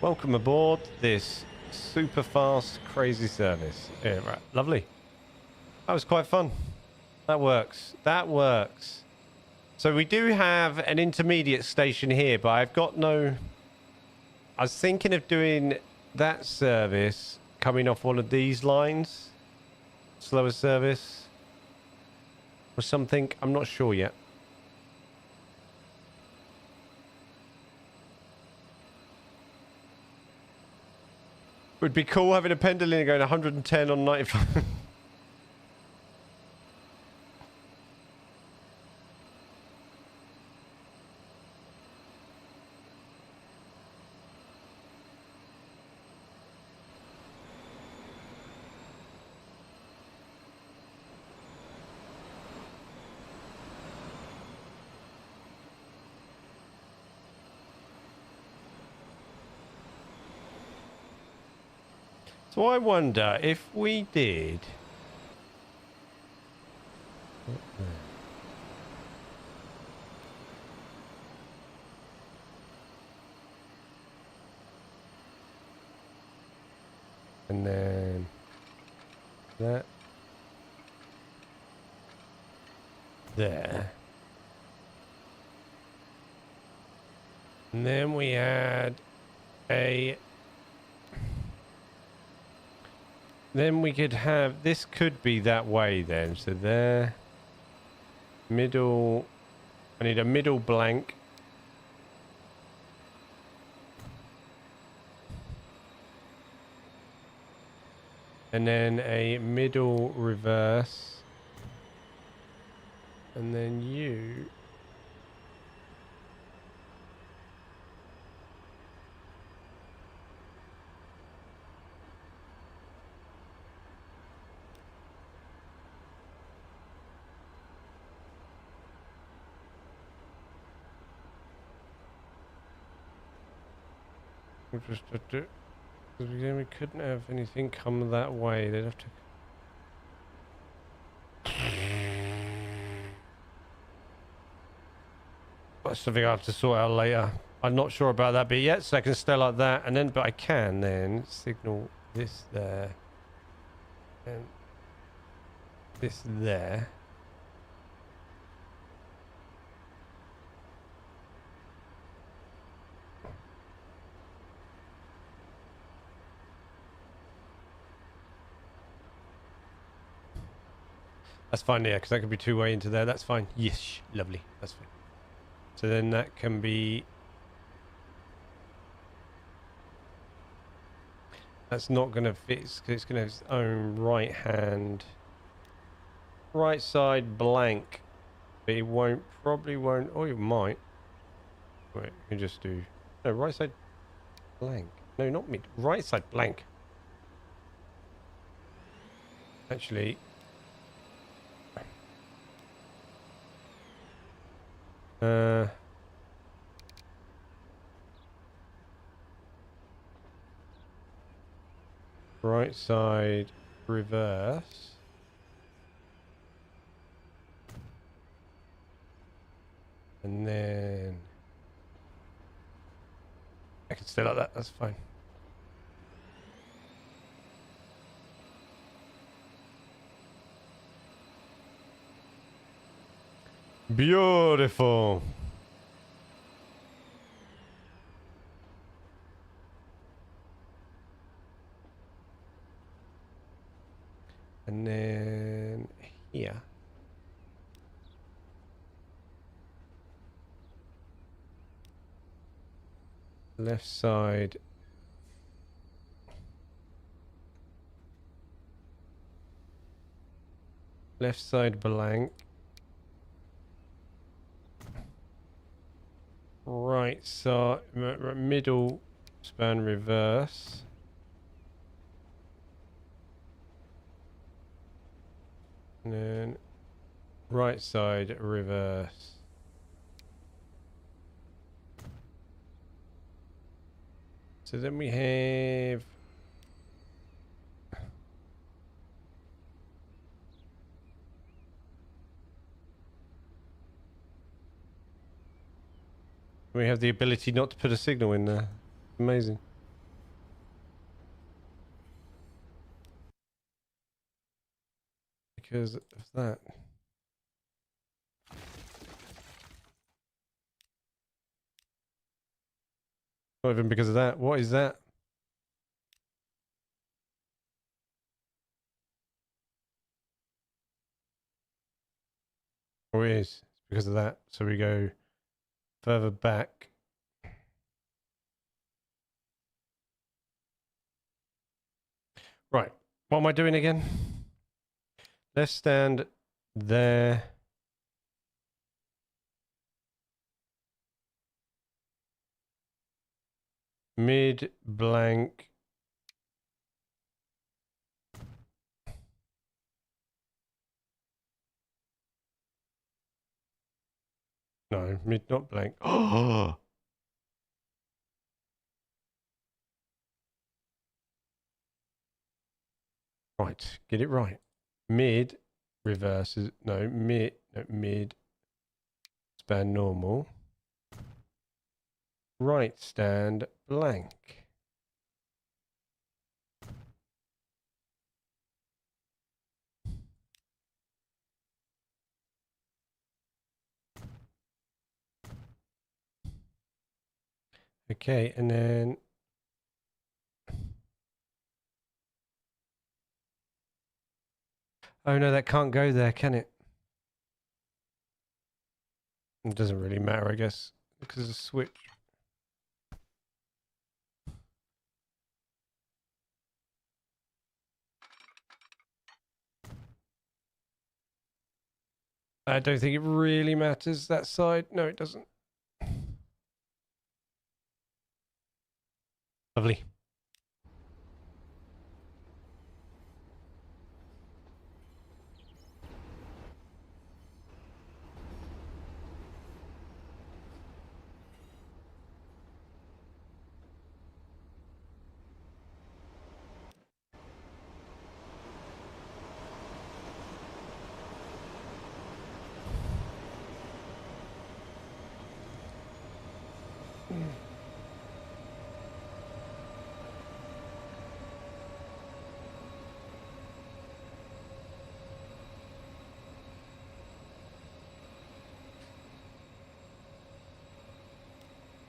Welcome aboard this super fast, crazy service. Yeah, right. Lovely. That was quite fun. That works. That works. So we do have an intermediate station here, but I've got no... I was thinking of doing that service coming off one of these lines. Slower service. Or something. I'm not sure yet. Would be cool having a pendulum going 110 on 95. So I wonder if we did... And then... that... there. And then we had a... then we could have... this could be that way then. So there... middle... I need a middle blank. And then a middle reverse. And then you... because we couldn't have anything come that way. They'd have to... That's something I have to sort out later. I'm not sure about that bit yet, so I can stay like that, and then, but I can then signal this there, and this there. That's fine, yeah, because that could be two-way into there. That's fine. Yes, lovely. That's fine. So then that can be... that's not going to fit, because it's going to have its own right hand. Right side blank. But it won't, probably won't, or it might. Wait, we can just do... no, right side blank. No, not mid. Right side blank. Actually... right side reverse. And then I can stay like that, that's fine. Beautiful. And then here. Left side. Left side blank. Right side, middle span reverse. And then right side reverse. So then we have... we have the ability not to put a signal in there. Amazing. Because of that. Not even because of that. What is that? Oh, it is. It's because of that. So we go further back. Right. What am I doing again? Let's stand there. Mid blank. No, mid not blank. Oh. Right, get it right. Mid, reverses. No, mid. Span normal. Right stand blank. Okay, and then oh no, that can't go there, can it? It doesn't really matter, I guess, because of switch. I don't think it really matters, that side. No, it doesn't. Lovely.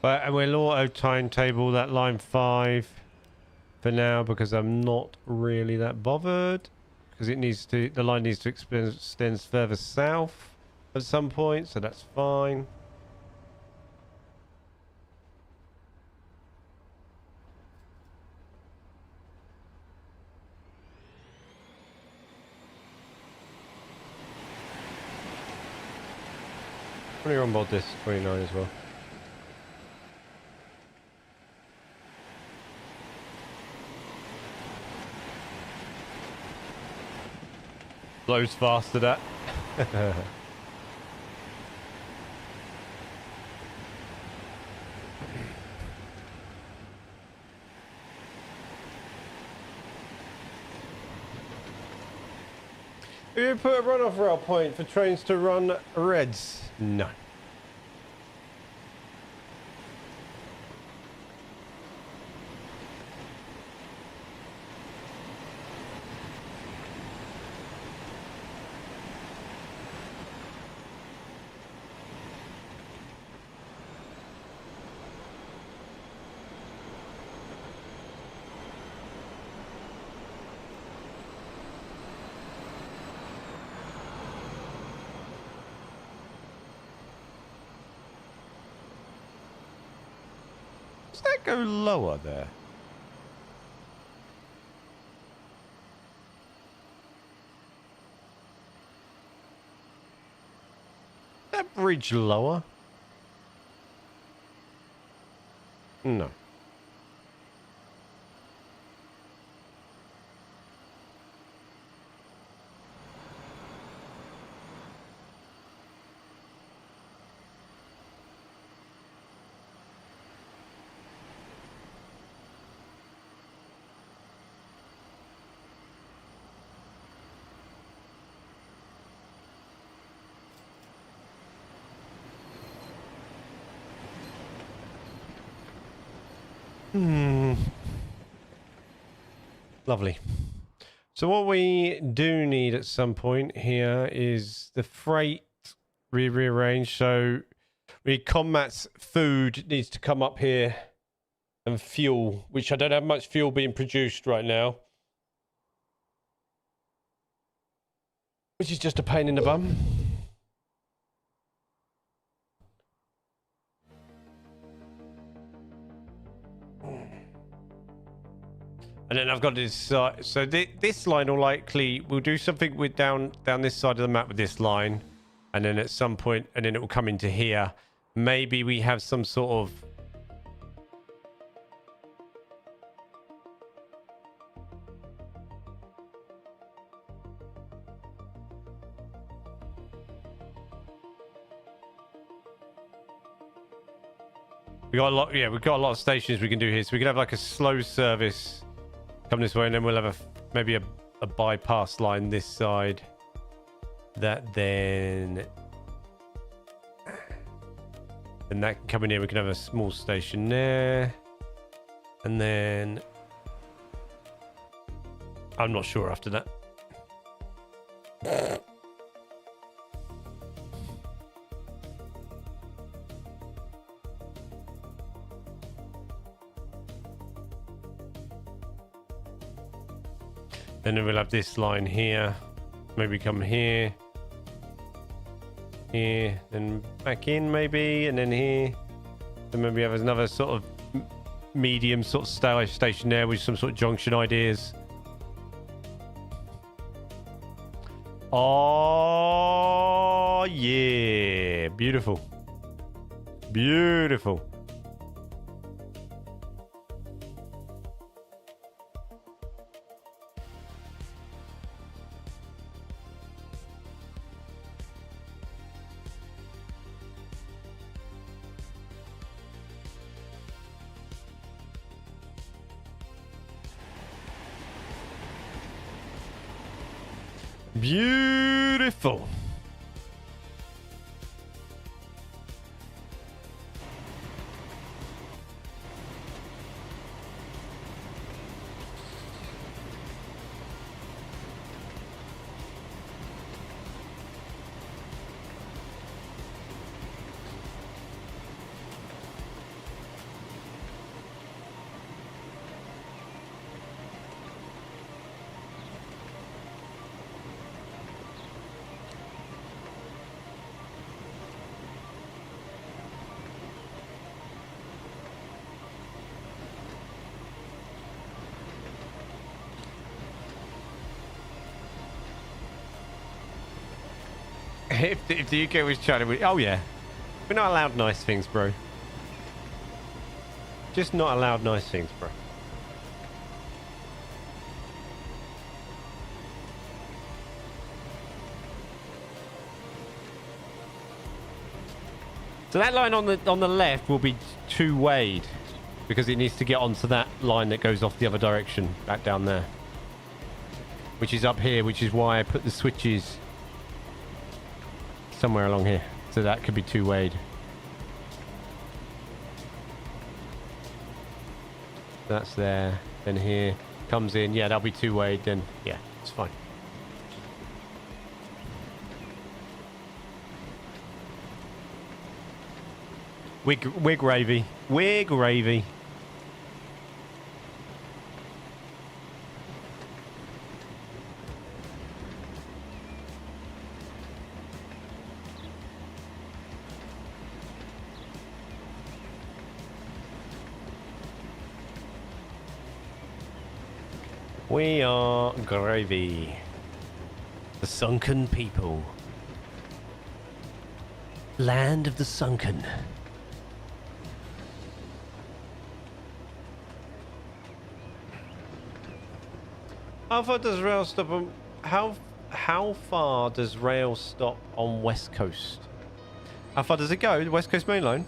But and we'll auto timetable that line 5 for now because I'm not really that bothered because it needs to, the line needs to extend further south at some point, so that's fine. We're on board this 29 as well. Blows faster that. Have you put a runoff rail point for trains to run reds? No. Does that go lower there? That bridge lower? No. Lovely. So what we do need at some point here is the freight rearranged. So we combat's food needs to come up here and fuel, which I don't have much fuel being produced right now, which is just a pain in the bum. And then I've got this so this line will likely, we'll do something with down this side of the map with this line, and then at some point, and then it will come into here. Maybe we have some sort of we got a lot, yeah, we've got a lot of stations we can do here, so we can have like a slow service come this way, and then we'll have maybe a a bypass line this side. That then that can come in here. We can have a small station there. And then I'm not sure after that. Then we'll have this line here. Maybe come here. Here. Then back in maybe. And then here. Then maybe have another sort of medium sort of station there with some sort of junction ideas. Oh, yeah. Beautiful. Beautiful. Beautiful. If the UK was China, oh yeah, we're not allowed nice things, bro. Just not allowed nice things, bro. So that line on the left will be two-wayed because it needs to get onto that line that goes off the other direction, back down there, which is up here, which is why I put the switches somewhere along here, so that could be two-wayed. That's there, then here comes in, yeah, that'll be two-wayed, then yeah, it's fine. We're gravy. We're gravy. We are gravy. The sunken people. Land of the sunken. How far does rail stop on how far does rail stop on West Coast? How far does it go? The West Coast Main Line?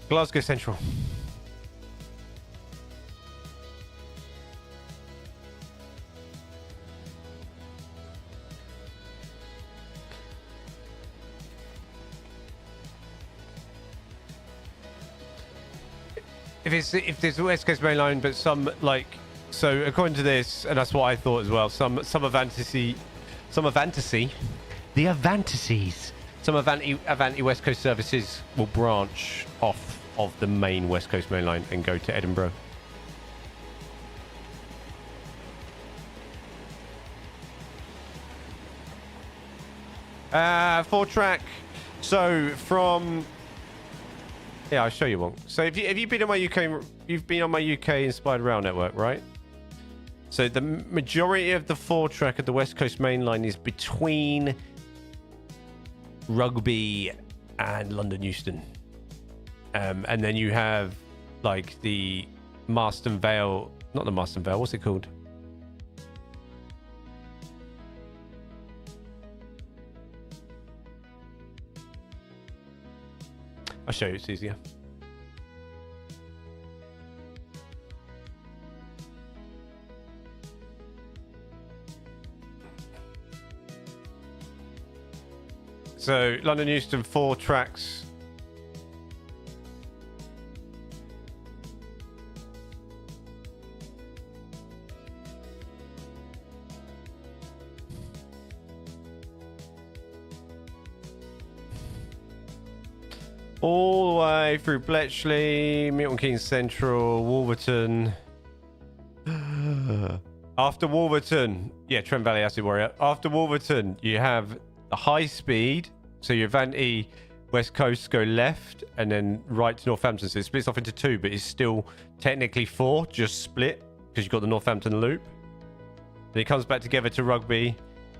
Glasgow Central. If there's a West Coast Main Line, but some like, so according to this, and that's what I thought as well, some Avanti West Coast services will branch off of the main West Coast Main Line and go to Edinburgh. Four track. So from, yeah, I'll show you one. So if you've been on my UK, you've been on my UK inspired rail network, right? So the majority of the four track of the West Coast Main Line is between Rugby and London Euston, and then you have like the Marston Vale Not the Marston Vale. What's it called? I'll show you. It's easier. So London Euston, 4 tracks. All the way through Bletchley, Milton Keynes Central, Wolverton. After Wolverton, yeah, Trent Valley Acid Warrior. After Wolverton, you have the high speed. So your Avanti West Coast go left and then right to Northampton. So it splits off into 2, but it's still technically 4, just split because you've got the Northampton loop. Then it comes back together to Rugby.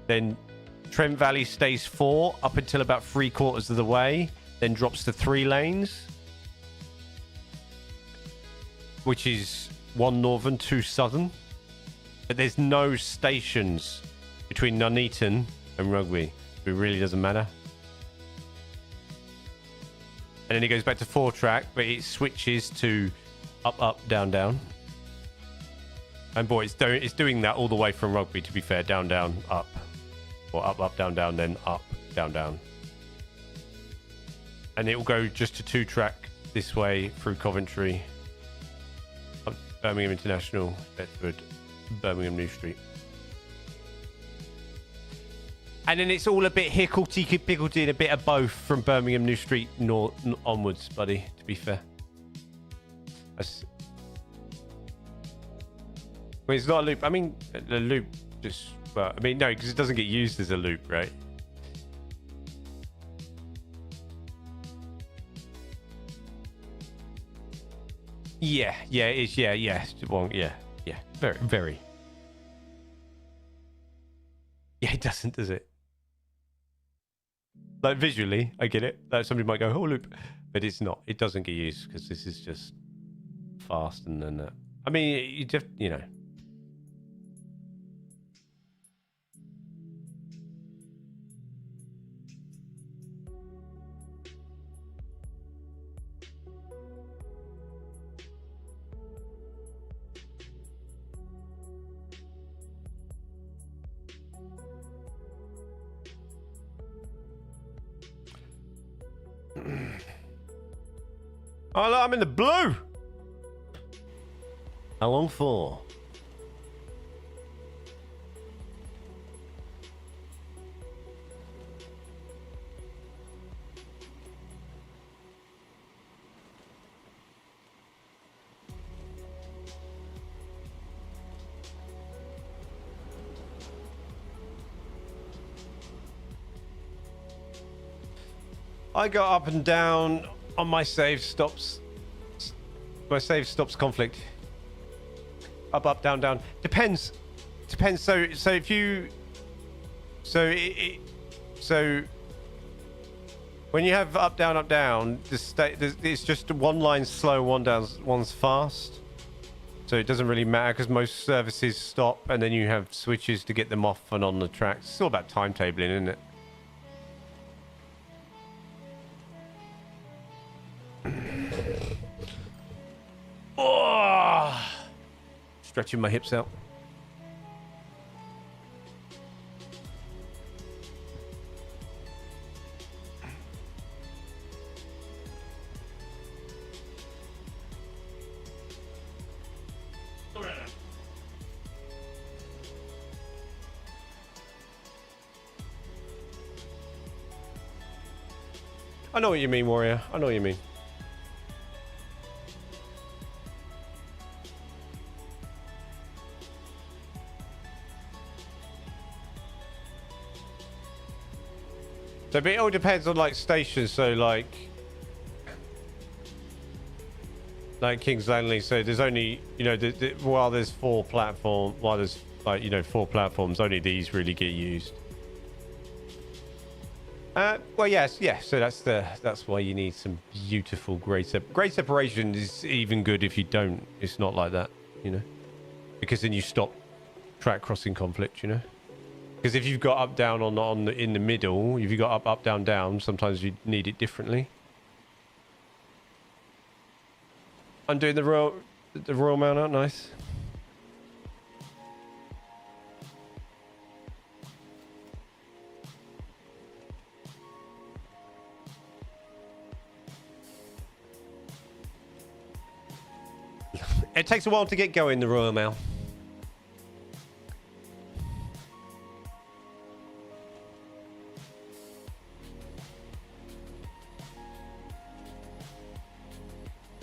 Then Trent Valley stays 4 up until about 3/4 of the way. Then drops to 3 lanes, which is 1 northern, 2 southern. But there's no stations between Nuneaton and Rugby. It really doesn't matter. And then it goes back to 4 track, but it switches to up, up, down, down. And boy, it's doing that all the way from Rugby, to be fair. Down, down, up. Or up, up, down, down, then up, down, down. And it will go just to 2 track this way through Coventry, up Birmingham International, Bedford, Birmingham New Street. And then it's all a bit hickledy-pickledy and a bit of both from Birmingham New Street onwards, buddy, to be fair. That's... Well, it's not a loop. I mean, the loop just... Well, I mean, no, because it doesn't get used as a loop, right? Yeah, it is. Yeah. Well, yeah. Very, very. Yeah, it doesn't, does it? Like, visually, I get it. Like, somebody might go, oh, loop. But it's not. It doesn't get used because this is just fast and then... I mean, you just, you know... Oh, look, I'm in the blue. How long for? I go up and down on my save stops. My save stops conflict. Up, up, down, down. Depends. So if you, so when you have up, down, it's just one line slow, one's fast. So it doesn't really matter because most services stop and then you have switches to get them off and on the tracks. It's all about timetabling, isn't it? Oh, stretching my hips out. I know what you mean, Warrior. I know what you mean. So it all depends on like stations. So like King's Langley. So there's only, you know, while there's 4 platforms, four platforms, only these really get used. Well, yes. So that's why you need some beautiful grade separation is even good if you don't. It's not like that, you know. because then you stop track crossing conflict, you know. Because if you've got up down in the middle, if you've got up down down, sometimes you need it differently. I'm doing the Royal Mount out. Nice. It takes a while to get going, the Royal Mail.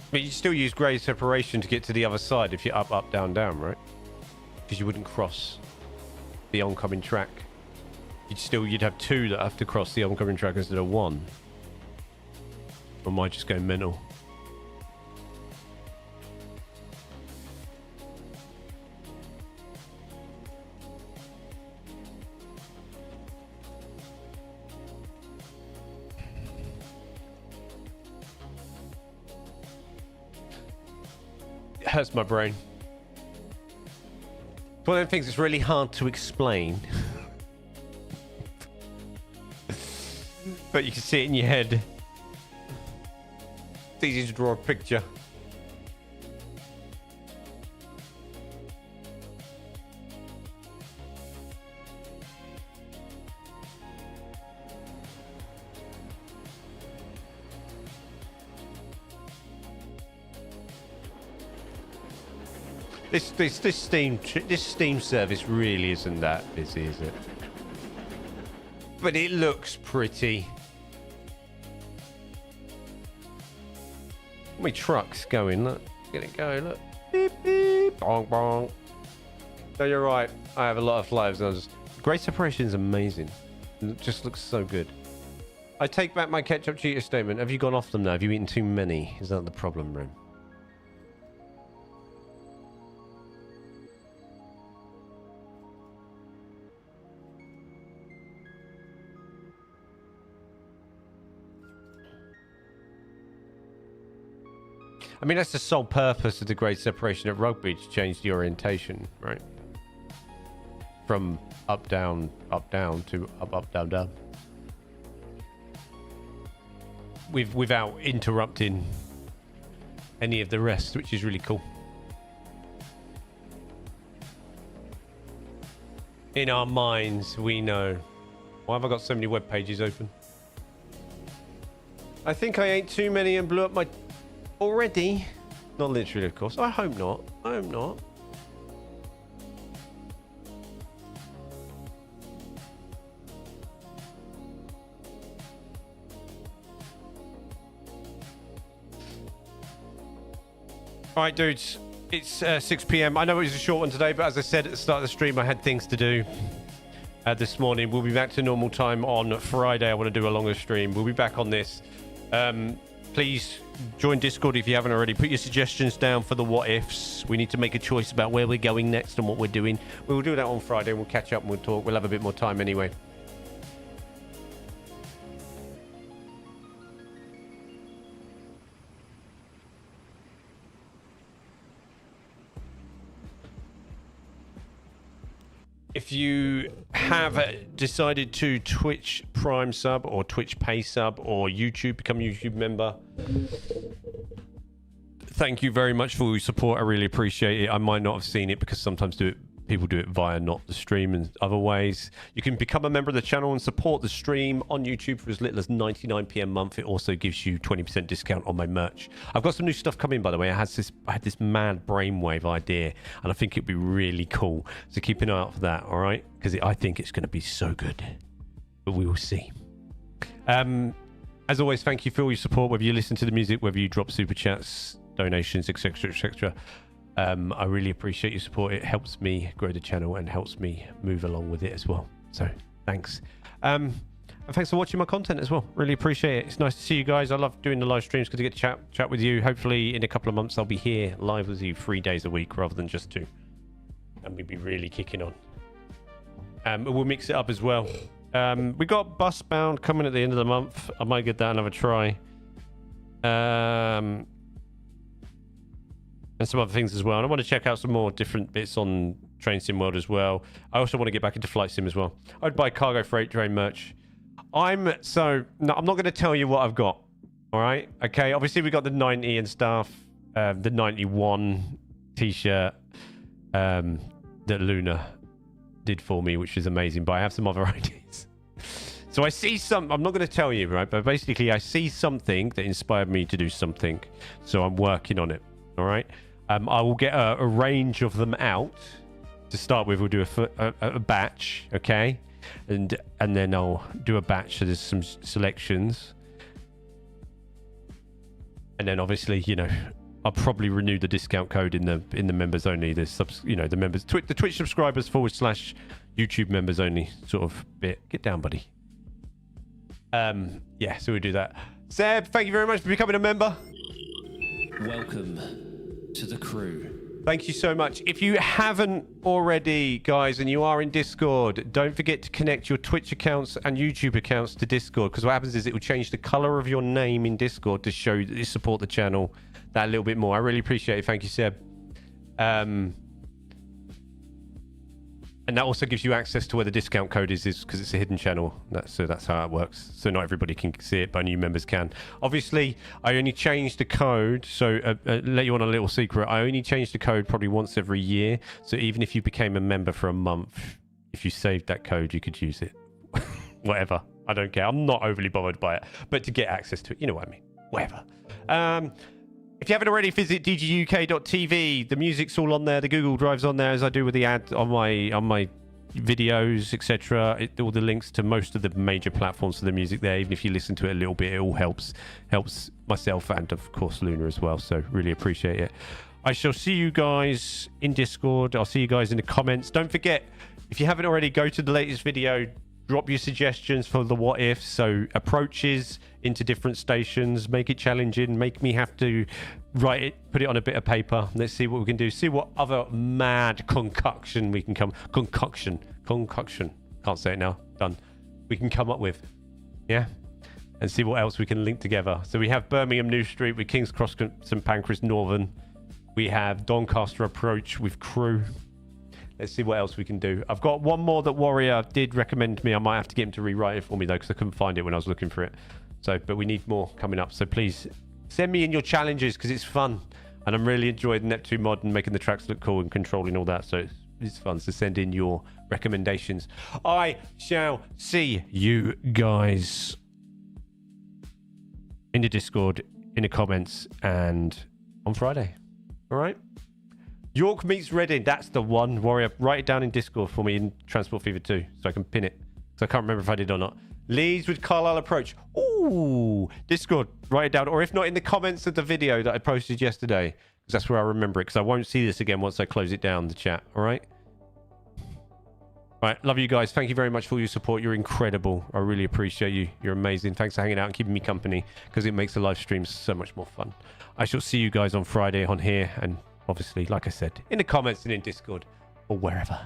But you still use grade separation to get to the other side if you're up, down, down, right? Because you wouldn't cross the oncoming track. You'd have two that have to cross the oncoming track instead of one. Or am I just going mental? It hurts my brain. It's one of them things that's really hard to explain. But you can see it in your head. It's easy to draw a picture. This Steam service really isn't that busy, is it? But it looks pretty. How many trucks going? Look, get it going. Look, beep beep, bong bong. No, you're right. I have a lot of lives. And great separation is amazing. It just looks so good. I take back my ketchup cheater statement. Have you gone off them now? Have you eaten too many? Is that the problem, Ren? I mean, that's the sole purpose of the grade separation at rugby, to change the orientation, right? From up, down to up, down, down. Without interrupting any of the rest, which is really cool. In our minds, we know. Why have I got so many web pages open? I think I ate too many and blew up my... Already? Not literally, of course. I hope not. I hope not. All right, dudes. It's 6 p.m. I know it was a short one today, but as I said at the start of the stream, I had things to do this morning. We'll be back to normal time on Friday. I want to do a longer stream. We'll be back on this. Please join Discord if you haven't already. Put your suggestions down for the what ifs. We need to make a choice about where we're going next and what we're doing. We will do that on Friday. We'll catch up and we'll talk. We'll have a bit more time anyway. If you have decided to Twitch Prime sub or Twitch Pay sub or YouTube, become a YouTube member, thank you very much for your support. I really appreciate it. I might not have seen it because sometimes people do it via not the stream and other ways. You can become a member of the channel and support the stream on YouTube for as little as 99p a month. It also gives you 20% discount on my merch. I've got some new stuff coming, by the way. I had this mad brainwave idea, and I think it'd be really cool. So keep an eye out for that, all right? Because I think it's going to be so good. But we will see. As always, thank you for all your support, whether you listen to the music, whether you drop super chats, donations, etc., etc. I really appreciate your support. It helps me grow the channel and helps me move along with it as well. So thanks. And thanks for watching my content as well. Really appreciate it. It's nice to see you guys. I love doing the live streams because I get to chat with you. Hopefully in a couple of months I'll be here live with you 3 days a week rather than just 2. And we'll be really kicking on. We'll mix it up as well. We got Bus Bound coming at the end of the month. I might give that another try. and some other things as well. And I want to check out some more different bits on Train Sim World as well. I also want to get back into Flight Sim as well. I'd buy cargo freight train merch. I'm not going to tell you what I've got. All right. Okay. Obviously, we got the 90 and stuff. The 91 t-shirt that Luna did for me, which is amazing. But I have some other ideas. So I see some. I'm not going to tell you, right? But basically, I see something that inspired me to do something. So I'm working on it. All right. I will get a range of them out. To start with, we'll do a batch, okay? And then I'll do a batch. So there's some selections. And then obviously, you know, I'll probably renew the discount code in the members only. The the members, the Twitch subscribers / YouTube members only sort of bit. Get down, buddy. Yeah, so we'll do that. Seb, thank you very much for becoming a member. Welcome to the crew. Thank you so much. If you haven't already, guys, and you are in Discord, don't forget to connect your Twitch accounts and YouTube accounts to Discord, because what happens is it will change the color of your name in Discord to show that you support the channel that little bit more. I really appreciate it. Thank you, Seb. And that also gives you access to where the discount code is because it's a hidden channel. So that's how it works. So not everybody can see it, but new members can. Obviously, I only change the code. So let you on a little secret. I only change the code probably once every year. So even if you became a member for a month, if you saved that code, you could use it. Whatever. I don't care. I'm not overly bothered by it. But to get access to it, you know what I mean. Whatever. If you haven't already, visit dguk.tv. The music's all on there. The Google Drive's on there, as I do with the ad on my videos, etc. All the links to most of the major platforms for the music there. Even if you listen to it a little bit, it all helps myself and of course Luna as well. So really appreciate it. I shall see you guys in Discord. I'll see you guys in the comments. Don't forget, if you haven't already, go to the latest video. Drop your suggestions for the what if. So approaches into different stations, make it challenging, make me have to write it, put it on a bit of paper. Let's see what we can do. See what other mad concoction we can concoction. Can't say it now. Done. We can come up with. Yeah. And see what else we can link together. So we have Birmingham New Street with King's Cross, St Pancras Northern. We have Doncaster approach with Crewe. Let's see what else we can do. I've got one more that Warrior did recommend me. I might have to get him to rewrite it for me though, because I couldn't find it when I was looking for it. So, but we need more coming up. So please send me in your challenges because it's fun. And I'm really enjoying Neptune mod and making the tracks look cool and controlling all that. So it's fun. So send in your recommendations. I shall see you guys in the Discord, in the comments, and on Friday. All right? York meets Reading. That's the one. Warrior, write it down in Discord for me in Transport Fever 2 so I can pin it. So I can't remember if I did or not. Leeds with Carlisle approach. Ooh, Discord, write it down. Or if not, in the comments of the video that I posted yesterday, because that's where I remember it, because I won't see this again once I close it down, the chat. All right? All right, love you guys. Thank you very much for your support. You're incredible. I really appreciate you. You're amazing. Thanks for hanging out and keeping me company, because it makes the live streams so much more fun. I shall see you guys on Friday on here, and obviously, like I said, in the comments and in Discord or wherever.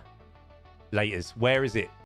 Laters. Where is it?